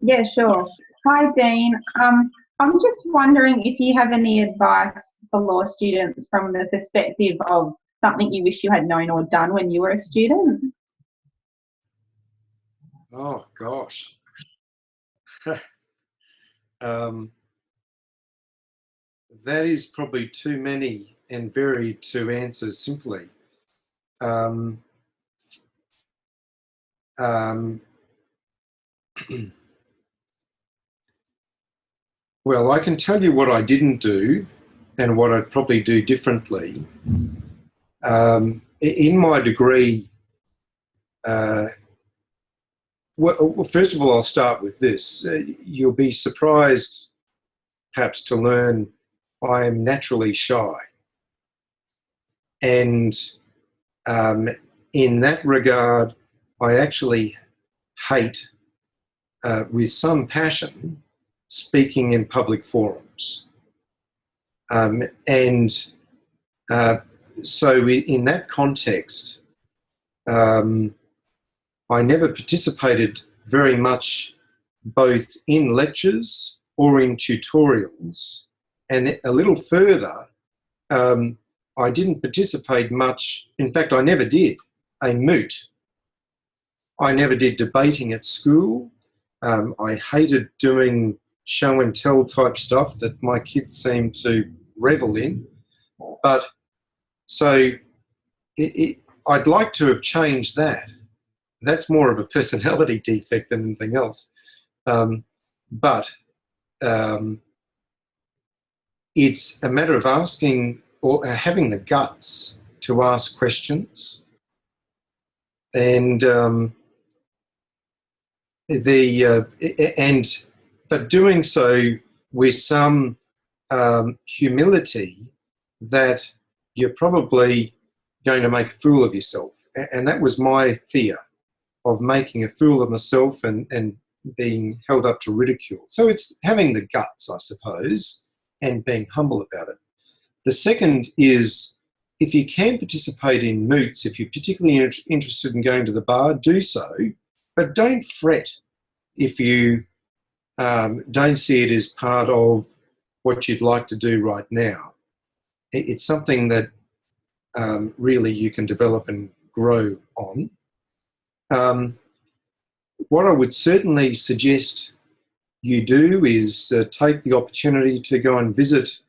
Yeah, sure. Hi, Dean. I'm just wondering if you have any advice for law students from the perspective of something you wish you had known or done when you were a student. Oh, gosh. That is probably too many and varied to answer simply. Well, I can tell you what I didn't do and what I'd probably do differently. In my degree, well, first of all, I'll start with this. You'll be surprised, perhaps, to learn I am naturally shy. And in that regard, I actually hate, with some passion, speaking in public forums. And So in that context, I never participated very much both in lectures or in tutorials. And a little further, I didn't participate much. In fact, I never did a moot. I never did debating at school. I hated doing show and tell type stuff that my kids seem to revel in. But so I'd like to have changed that. That's more of a personality defect than anything else. But it's a matter of asking or having the guts to ask questions, and but doing so with some humility that you're probably going to make a fool of yourself. And that was my fear, of making a fool of myself and being held up to ridicule. So it's having the guts, I suppose, and being humble about it. The second is, if you can participate in moots, if you're particularly interested in going to the bar, do so, but don't fret if you don't see it as part of what you'd like to do right now. It's something that really you can develop and grow on. What I would certainly suggest you do is take the opportunity to go and visit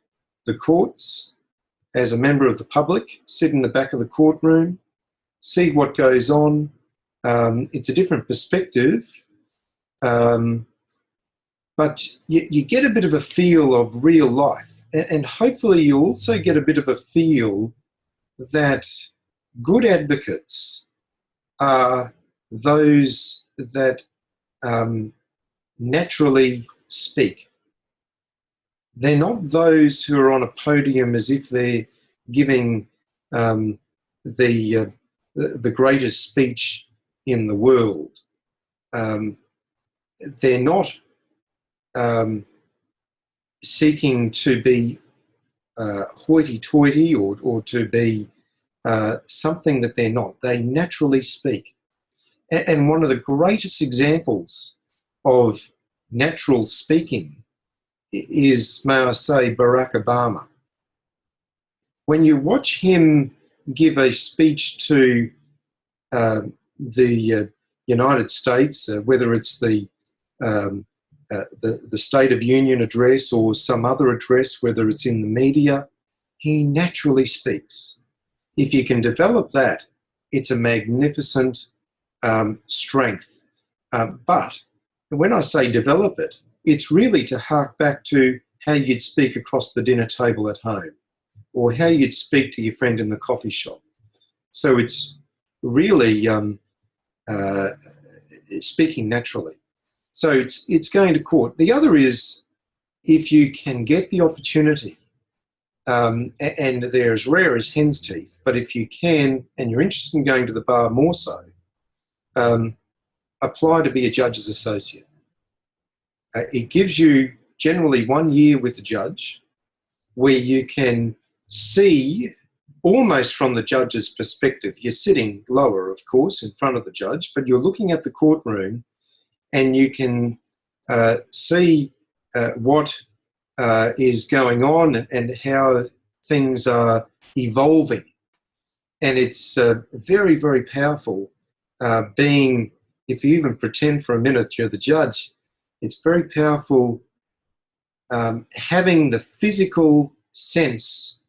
the courts as a member of the public, sit in the back of the courtroom, see what goes on. It's a different perspective, but you get a bit of a feel of real life, and hopefully you also get a bit of a feel that good advocates are those that naturally speak. They're not those who are on a podium as if they're giving the greatest speech in the world. They're not seeking to be hoity-toity or to be something that they're not. They naturally speak. And one of the greatest examples of natural speaking is, may I say, Barack Obama. When you watch him give a speech to the United States, whether it's the State of Union address or some other address, whether it's in the media, he naturally speaks. If you can develop that, it's a magnificent strength. But when I say develop it, it's really to hark back to how you'd speak across the dinner table at home, or how you'd speak to your friend in the coffee shop. So it's really speaking naturally. So it's going to court. The other is, if you can get the opportunity, and they're as rare as hen's teeth, but if you can, and you're interested in going to the bar more so, apply to be a judge's associate. It gives you generally 1 year with the judge, where you can see almost from the judge's perspective. You're sitting lower, of course, in front of the judge, but you're looking at the courtroom, and you can see what is going on and how things are evolving. And it's very, very powerful being, if you even pretend for a minute you're the judge, it's very powerful having the physical sense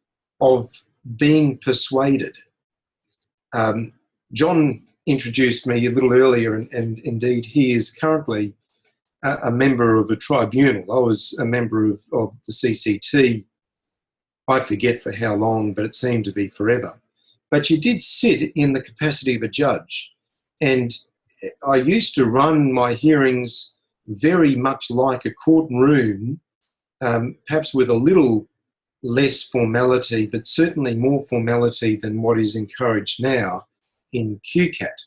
of being persuaded. John introduced me a little earlier, and indeed he is currently a member of a tribunal. I was a member of the CCT, I forget for how long, but it seemed to be forever. But you did sit in the capacity of a judge, and I used to run my hearings very much like a courtroom, perhaps with a little less formality, but certainly more formality than what is encouraged now in QCAT,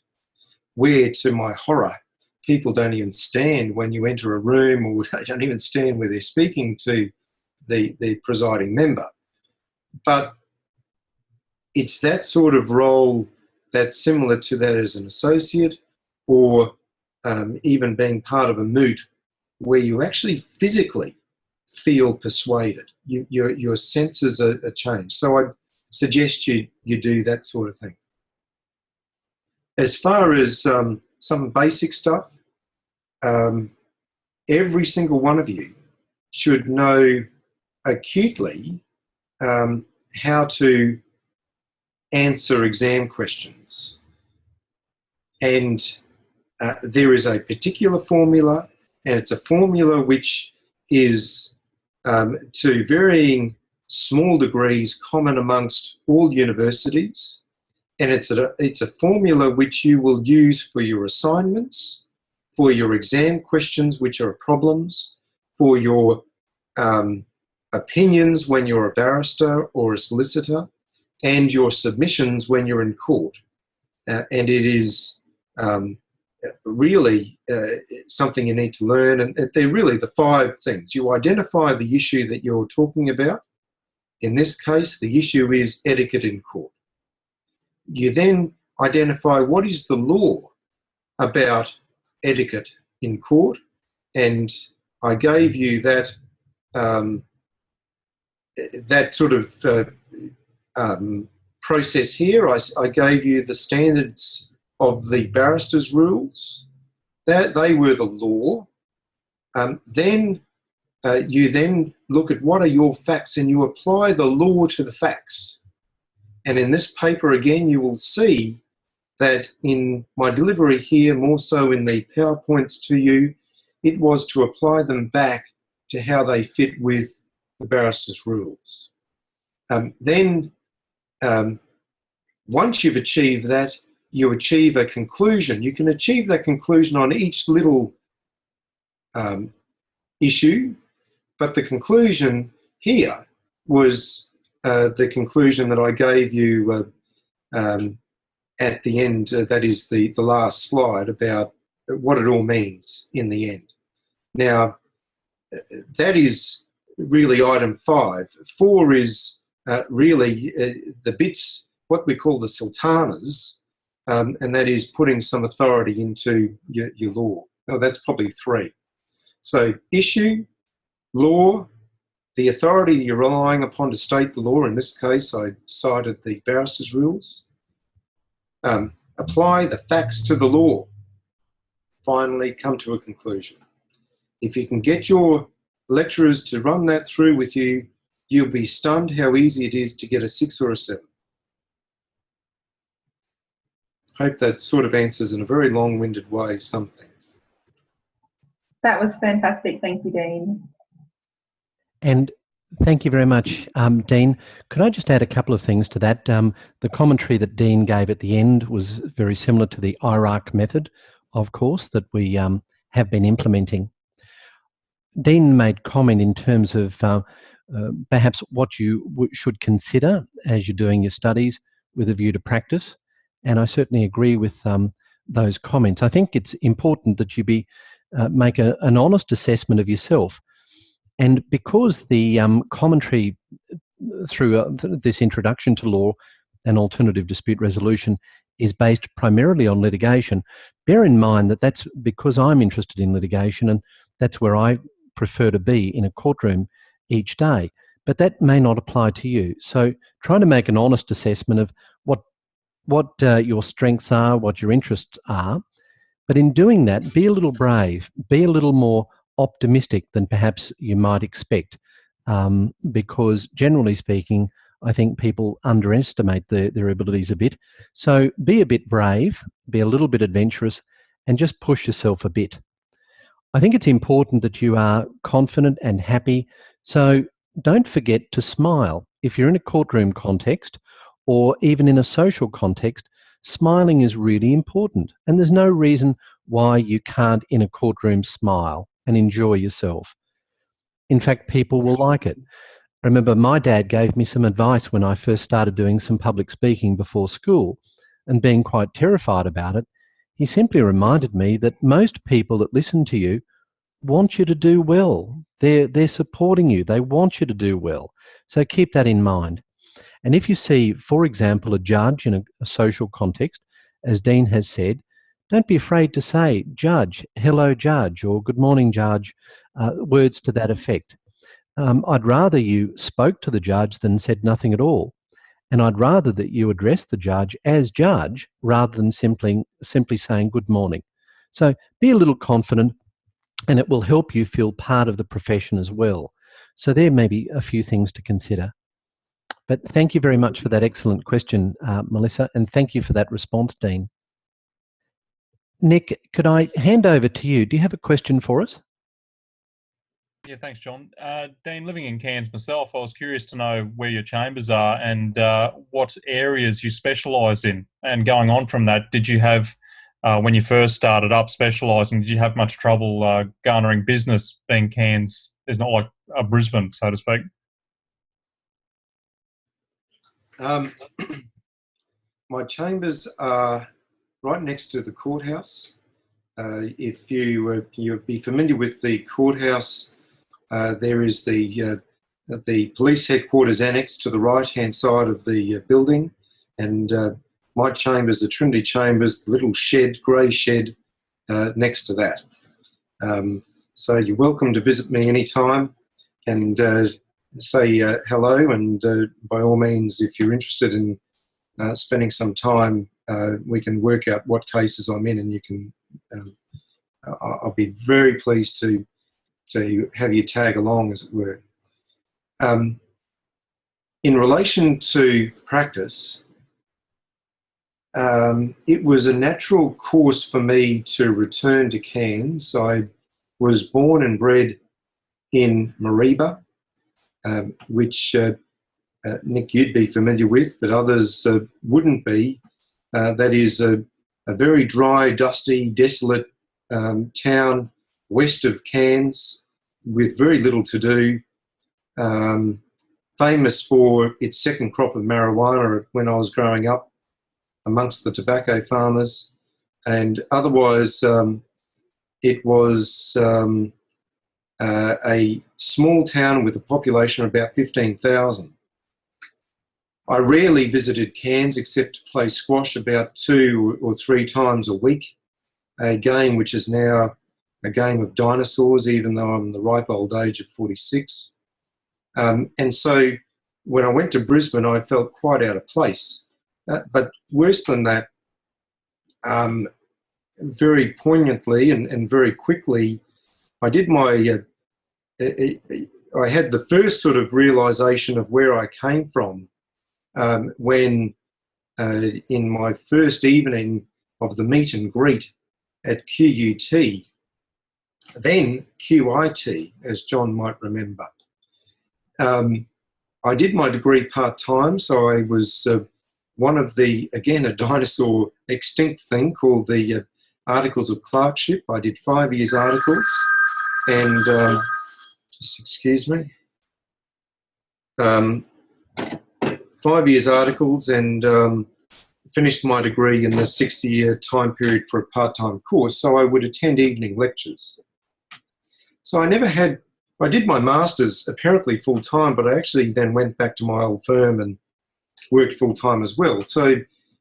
where, to my horror, people don't even stand when you enter a room, or they don't even stand where they're speaking to the presiding member. But it's that sort of role that's similar to that as an associate, or even being part of a moot where you actually physically feel persuaded. Your senses are changed. So I'd suggest you do that sort of thing. As far as some basic stuff, every single one of you should know acutely how to answer exam questions. And there is a particular formula, and it's a formula which is to varying small degrees common amongst all universities. And it's a formula which you will use for your assignments, for your exam questions, which are problems, for your opinions when you're a barrister or a solicitor, and your submissions when you're in court. And it is really something you need to learn. And they're really the 5 things. You identify the issue that you're talking about. In this case, the issue is etiquette in court. You then identify what is the law about etiquette in court, and I gave you that that sort of process here. I gave you the standards of the barrister's rules. That they were the law. Then you then look at what are your facts, and you apply the law to the facts. And in this paper, again, you will see that in my delivery here, more so in the PowerPoints to you, it was to apply them back to how they fit with the barrister's rules. Then, once you've achieved that, you achieve a conclusion. You can achieve that conclusion on each little issue, but the conclusion here was the conclusion that I gave you at the end. That is the last slide about what it all means in the end. Now, that is really item 5. 4 is really the bits, what we call the sultanas, and that is putting some authority into your law. Oh, that's probably 3. So issue, law, the authority you're relying upon to state the law. In this case, I cited the barrister's rules. Apply the facts to the law. Finally, come to a conclusion. If you can get your lecturers to run that through with you, you'll be stunned how easy it is to get a 6 or a 7. Hope that sort of answers in a very long-winded way some things. That was fantastic. Thank you, Dean. And thank you very much, Dean. Could I just add a couple of things to that? The commentary that Dean gave at the end was very similar to the IRAC method, of course, that we have been implementing. Dean made comment in terms of perhaps what you should consider as you're doing your studies with a view to practice, and I certainly agree with those comments. I think it's important that you make an honest assessment of yourself. And because the commentary through this introduction to law and alternative dispute resolution is based primarily on litigation, bear in mind that that's because I'm interested in litigation, and that's where I prefer to be, in a courtroom each day. But that may not apply to you. So try to make an honest assessment of what your strengths are, what your interests are. But in doing that, be a little brave, be a little more optimistic than perhaps you might expect, because generally speaking, I think people underestimate their abilities a bit. So be a bit brave, be a little bit adventurous, and just push yourself a bit. I think it's important that you are confident and happy, so don't forget to smile. If you're in a courtroom context, or even in a social context, smiling is really important, and there's no reason why you can't in a courtroom smile and enjoy yourself. In fact, people will like it. I remember my dad gave me some advice when I first started doing some public speaking before school, and being quite terrified about it, he simply reminded me that most people that listen to you want you to do well. They're supporting you. They want you to do well. So keep that in mind. And if you see, for example, a judge in a social context, as Dean has said, don't be afraid to say, "Judge, hello, Judge," or "Good morning, Judge," words to that effect. I'd rather you spoke to the judge than said nothing at all. And I'd rather that you address the judge as judge rather than simply saying good morning. So be a little confident, and it will help you feel part of the profession as well. So there may be a few things to consider. But thank you very much for that excellent question, Melissa, and thank you for that response, Dean. Nick, could I hand over to you? Do you have a question for us? Yeah, thanks, John. Dean, living in Cairns myself, I was curious to know where your chambers are and what areas you specialised in. And going on from that, did you have, when you first started up specialising, did you have much trouble garnering business, being Cairns is not like Brisbane, so to speak? My chambers are right next to the courthouse. If you'd be familiar with the courthouse, there is the police headquarters annex to the right-hand side of the building, and my chambers are Trinity Chambers, the little shed, grey shed next to that. So you're welcome to visit me anytime and say hello, and by all means, if you're interested in spending some time, we can work out what cases I'm in, and you can. I'll be very pleased to have you tag along, as it were. In relation to practice, it was a natural course for me to return to Cairns. I was born and bred in Mareeba, which Nick, you'd be familiar with, but others wouldn't be. That is a very dry, dusty, desolate town west of Cairns with very little to do, famous for its second crop of marijuana when I was growing up amongst the tobacco farmers, and otherwise it was a small town with a population of about 15,000. I rarely visited Cairns except to play squash about 2 or 3 times a week, a game which is now a game of dinosaurs, even though I'm the ripe old age of 46. And so when I went to Brisbane, I felt quite out of place. But worse than that, very poignantly and very quickly, I did my, I had the first sort of realisation of where I came from when in my first evening of the meet and greet at QUT, then QIT, as John might remember. I did my degree part-time, so I was one of the, again, a dinosaur extinct thing called the Articles of Clerkship. I did 5 years articles, and just excuse me, 5 years articles, and finished my degree in the 6-year time period for a part-time course, so I would attend evening lectures. So I never had, I did my master's apparently full-time, but I actually then went back to my old firm and worked full-time as well. So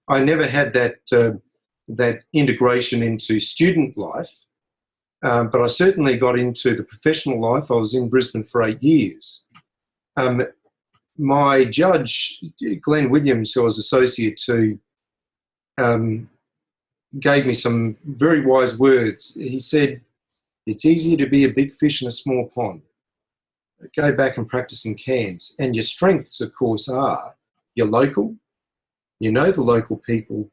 I never had that, that integration into student life, but I certainly got into the professional life. I was in Brisbane for 8 years. My judge, Glenn Williams, who I was associate to, gave me some very wise words. He said, "It's easier to be a big fish in a small pond. Go back and practice in Cairns. And your strengths, of course, are you're local, you know the local people,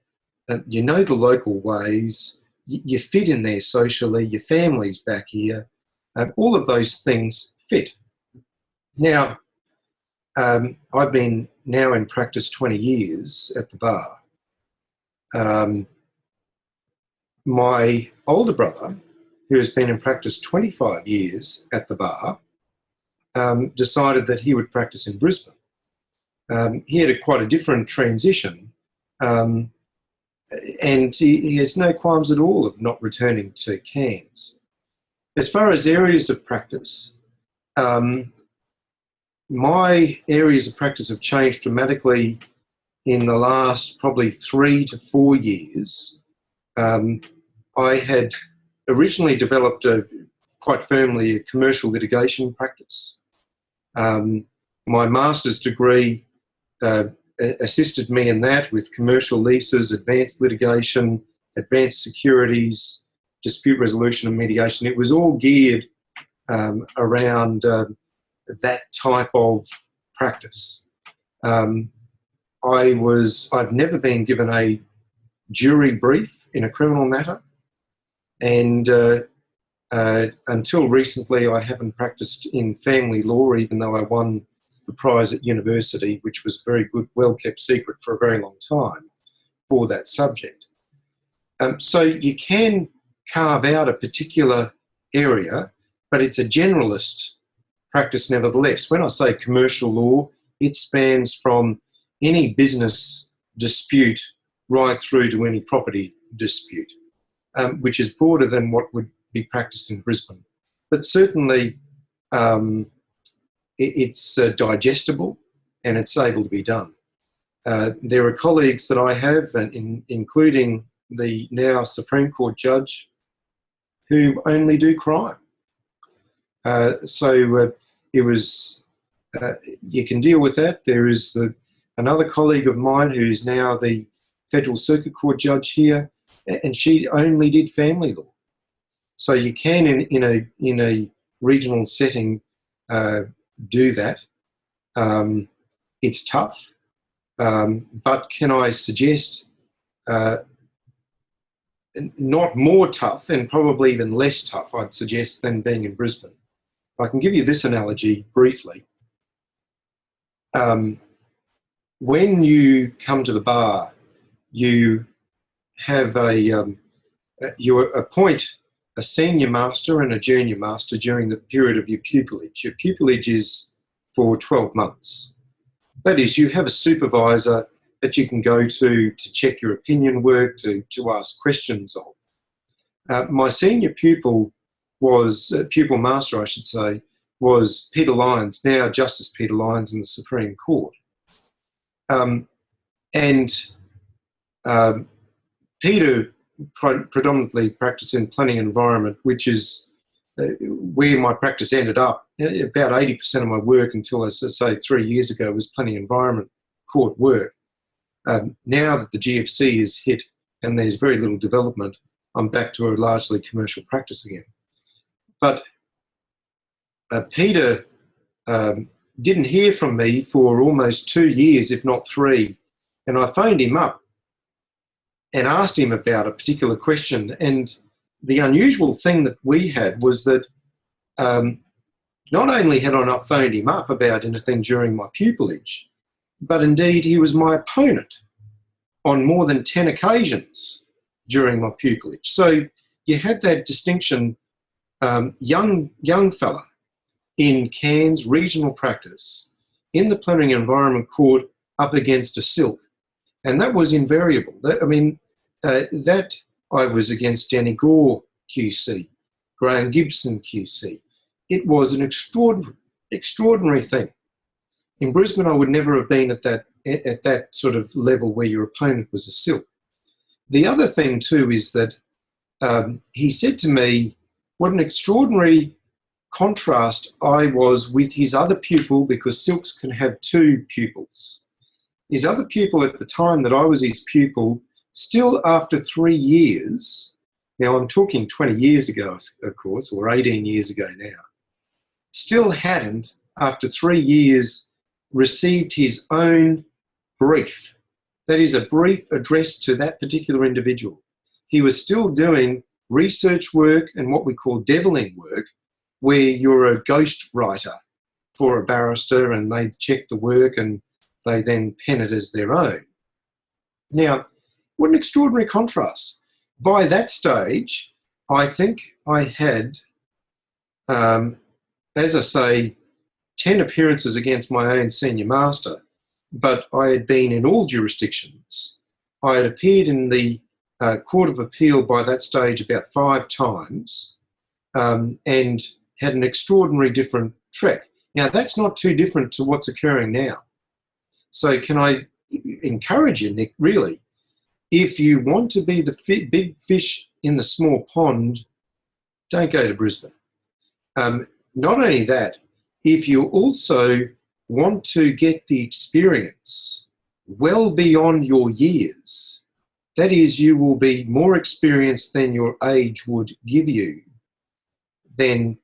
you know the local ways, you fit in there socially, your family's back here, all of those things fit." Now, I've been now in practice 20 years at the bar. My older brother, who has been in practice 25 years at the bar, decided that he would practice in Brisbane. He had quite a different transition, and he has no qualms at all of not returning to Cairns. As far as areas of practice, my areas of practice have changed dramatically in the last probably 3 to 4 years. I had originally developed quite firmly a commercial litigation practice. My master's degree assisted me in that with commercial leases, advanced litigation, advanced securities, dispute resolution and mediation. It was all geared around that type of practice. I've never been given a jury brief in a criminal matter, and until recently I haven't practiced in family law, even though I won the prize at university, which was a very good, well-kept secret for a very long time for that subject. So you can carve out a particular area, but it's a generalist practice nevertheless. When I say commercial law, it spans from any business dispute right through to any property dispute, which is broader than what would be practiced in Brisbane. But certainly it's digestible and it's able to be done. There are colleagues that I have, including the now Supreme Court judge, who only do crime. So it was, you can deal with that. There is another colleague of mine who's now the Federal Circuit Court judge here, and she only did family law. So you can, in a regional setting, do that. It's tough, but can I suggest not more tough, and probably even less tough, I'd suggest, than being in Brisbane. If I can give you this analogy briefly. When you come to the bar, you have you appoint a senior master and a junior master during the period of your pupillage. Your pupillage is for 12 months. That is, you have a supervisor that you can go to check your opinion work, to ask questions of. My senior pupil master, I should say, was Peter Lyons, now Justice Peter Lyons in the Supreme Court. Peter predominantly practiced in planning environment, which is where my practice ended up. About 80% of my work until, as I say, 3 years ago, was planning environment court work. Now that the GFC is hit and there's very little development, I'm back to a largely commercial practice again. But Peter didn't hear from me for almost 2 years, if not 3, and I phoned him up and asked him about a particular question. And the unusual thing that we had was that not only had I not phoned him up about anything during my pupillage, but indeed he was my opponent on more than 10 occasions during my pupillage. So you had that distinction, young fella in Cairns regional practice in the Planning Environment Court up against a silk. And that was invariable. That I was against Danny Gore QC, Graham Gibson QC. It was an extraordinary thing. In Brisbane, I would never have been at that sort of level where your opponent was a silk. The other thing too is that he said to me what an extraordinary contrast I was with his other pupil, because silks can have 2 pupils. His other pupil at the time that I was his pupil, still after 3 years, now I'm talking 20 years ago, of course, or 18 years ago now, still hadn't, after 3 years, received his own brief. That is, a brief addressed to that particular individual. He was still doing research work and what we call deviling work, where you're a ghost writer for a barrister and they check the work and they then pen it as their own. Now, what an extraordinary contrast. By that stage, I think I had, as I say, 10 appearances against my own senior master, but I had been in all jurisdictions. I had appeared in the Court of Appeal by that stage about 5 times and had an extraordinary different track. Now, that's not too different to what's occurring now. So can I encourage you, Nick, really, if you want to be the big fish in the small pond, don't go to Brisbane. Not only that, if you also want to get the experience well beyond your years, that is, you will be more experienced than your age would give you, then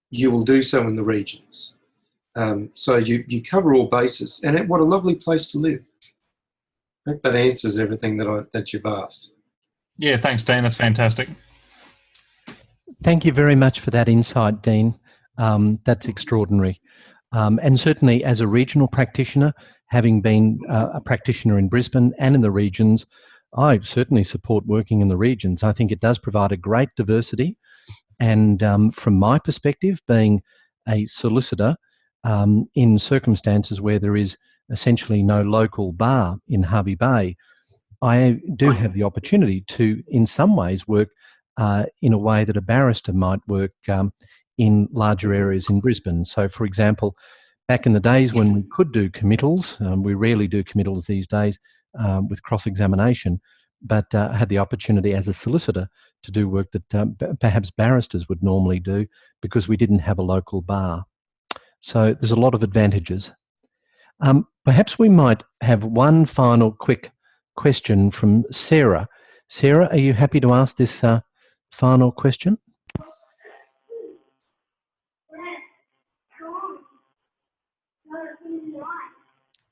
you will do so in the regions. So you cover all bases, and what a lovely place to live. I hope that answers everything that you've asked. Yeah, thanks, Dean. That's fantastic. Thank you very much for that insight, Dean. That's extraordinary. And certainly as a regional practitioner, having been a practitioner in Brisbane and in the regions, I certainly support working in the regions. I think it does provide a great diversity. And from my perspective, being a solicitor in circumstances where there is essentially no local bar in Hervey Bay, I do have the opportunity to, in some ways, work in a way that a barrister might work in larger areas in Brisbane. So, for example, back in the days when we could do committals, we rarely do committals these days with cross-examination, but had the opportunity as a solicitor to do work that perhaps barristers would normally do because we didn't have a local bar. So there's a lot of advantages. Perhaps we might have one final quick question from Sarah. Sarah, are you happy to ask this final question?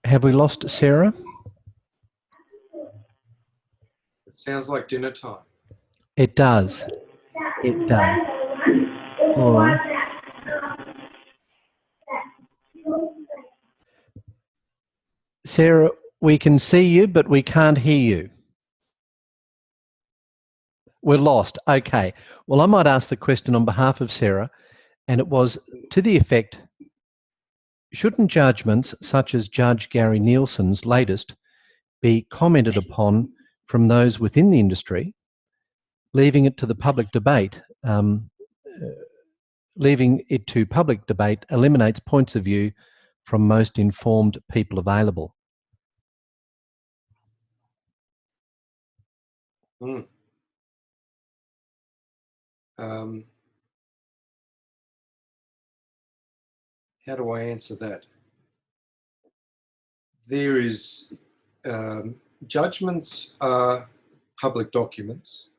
Have we lost Sarah? It sounds like dinner time. It does. It does. All right. Sarah, we can see you, but we can't hear you. We're lost. Okay. Well, I might ask the question on behalf of Sarah, and it was to the effect, shouldn't judgments such as Judge Gary Nielsen's latest be commented upon from those within the industry, leaving it to public debate eliminates points of view from most informed people available? How do I answer that? There is judgments are public documents,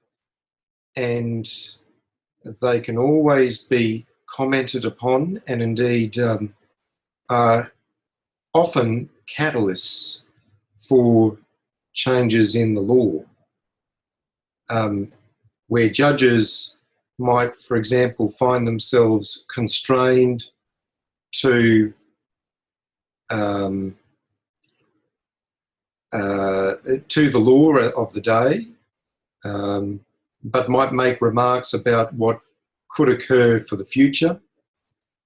and they can always be commented upon, and indeed are often catalysts for changes in the law, where judges might, for example, find themselves constrained to the law of the day, but might make remarks about what could occur for the future,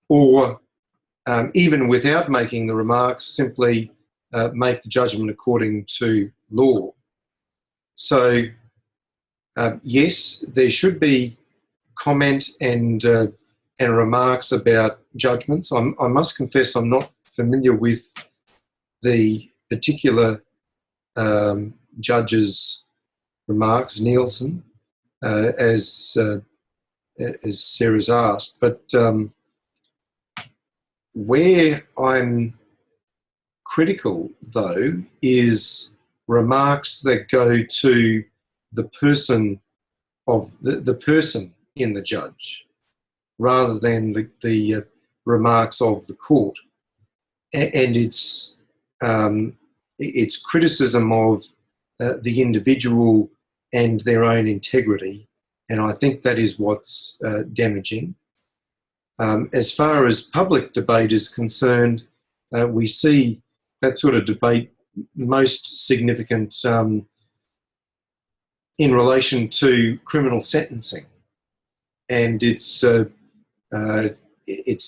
or even without making the remarks, simply make the judgment according to law. So, yes, there should be comment and remarks about judgments. I must confess I'm not familiar with the particular judge's remarks, Nielsen, as Sarah's asked, but where I'm critical, though, is remarks that go to the person of the person in the judge, rather than the remarks of the court, and its criticism of the individual and their own integrity, and I think that is what's damaging. As far as public debate is concerned, we see that sort of debate most significant in relation to criminal sentencing, and it's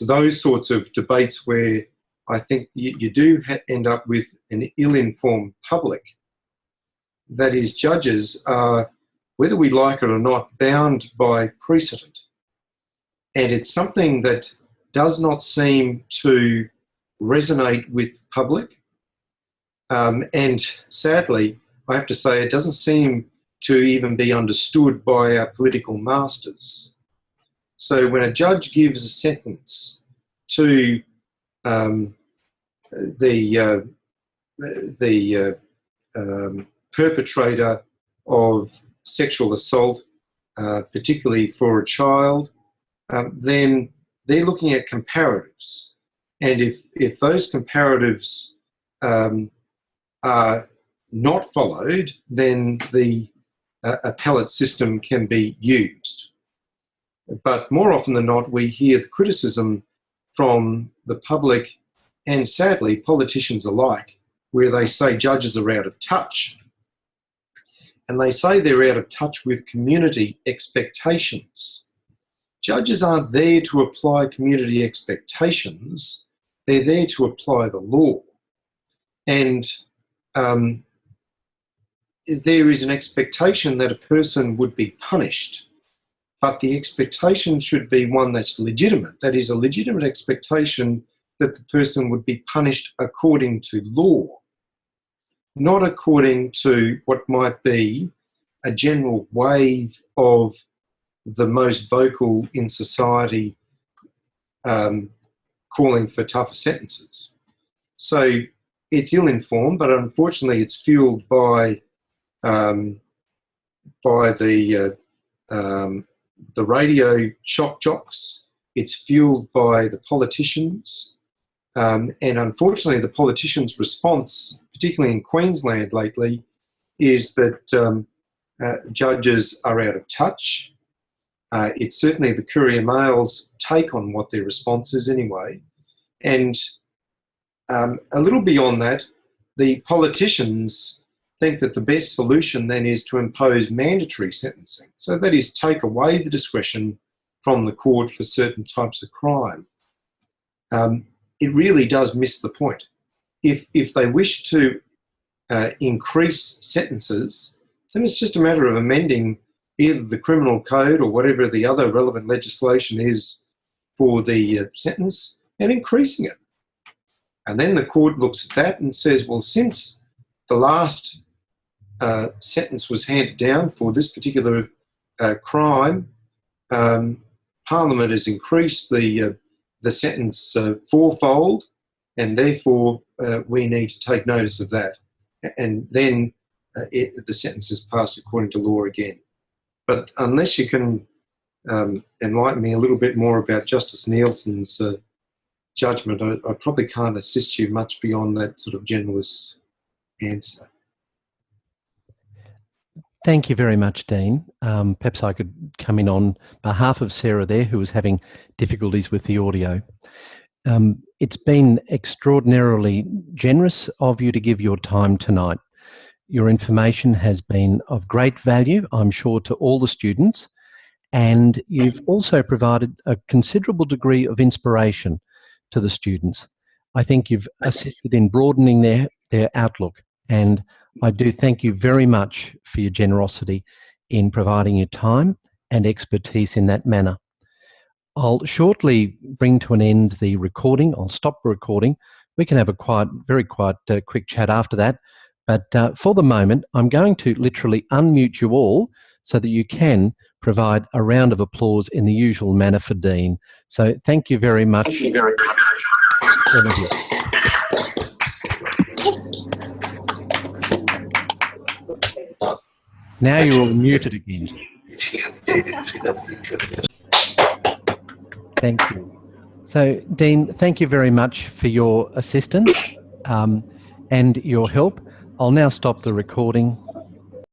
those sorts of debates where I think you do end up with an ill-informed public. That is, judges are, whether we like it or not, bound by precedent. And it's something that does not seem to resonate with the public. And sadly, I have to say, it doesn't seem to even be understood by our political masters. So when a judge gives a sentence to the perpetrator of sexual assault, particularly for a child, then they're looking at comparatives. And if those comparatives are not followed, then the appellate system can be used. But more often than not, we hear the criticism from the public and, sadly, politicians alike, where they say judges are out of touch. And they say they're out of touch with community expectations. Judges aren't there to apply community expectations. They're there to apply the law. And there is an expectation that a person would be punished, but the expectation should be one that's legitimate. That is, a legitimate expectation that the person would be punished according to law, not according to what might be a general wave of the most vocal in society calling for tougher sentences. So it's ill-informed, but unfortunately it's fueled by the radio shock jocks. It's fueled by the politicians, and unfortunately the politicians' response, particularly in Queensland lately, is that judges are out of touch. It's certainly the Courier Mail's take on what their response is anyway. And a little beyond that, the politicians think that the best solution then is to impose mandatory sentencing. So that is, take away the discretion from the court for certain types of crime. It really does miss the point. If they wish to increase sentences, then it's just a matter of amending either the criminal code or whatever the other relevant legislation is for the sentence and increasing it. And then the court looks at that and says, well, since the last sentence was handed down for this particular crime, Parliament has increased the sentence fourfold, and therefore we need to take notice of that. And then the sentence is passed according to law again. But unless you can enlighten me a little bit more about Justice Nielsen's judgment, I probably can't assist you much beyond that sort of generalist answer. Thank you very much, Dean. Perhaps I could come in on behalf of Sarah there, who was having difficulties with the audio. It's been extraordinarily generous of you to give your time tonight. Your information has been of great value, I'm sure, to all the students, and you've also provided a considerable degree of inspiration to the students. I think you've assisted in broadening their outlook, and I do thank you very much for your generosity in providing your time and expertise in that manner. I'll shortly bring to an end the recording. I'll stop the recording. We can have a very quiet, quick chat after that. But for the moment, I'm going to literally unmute you all so that you can provide a round of applause in the usual manner for Dean. So thank you very much. Thank you very much. Now you're all muted again. Thank you. So, Dean, thank you very much for your assistance and your help. I'll now stop the recording.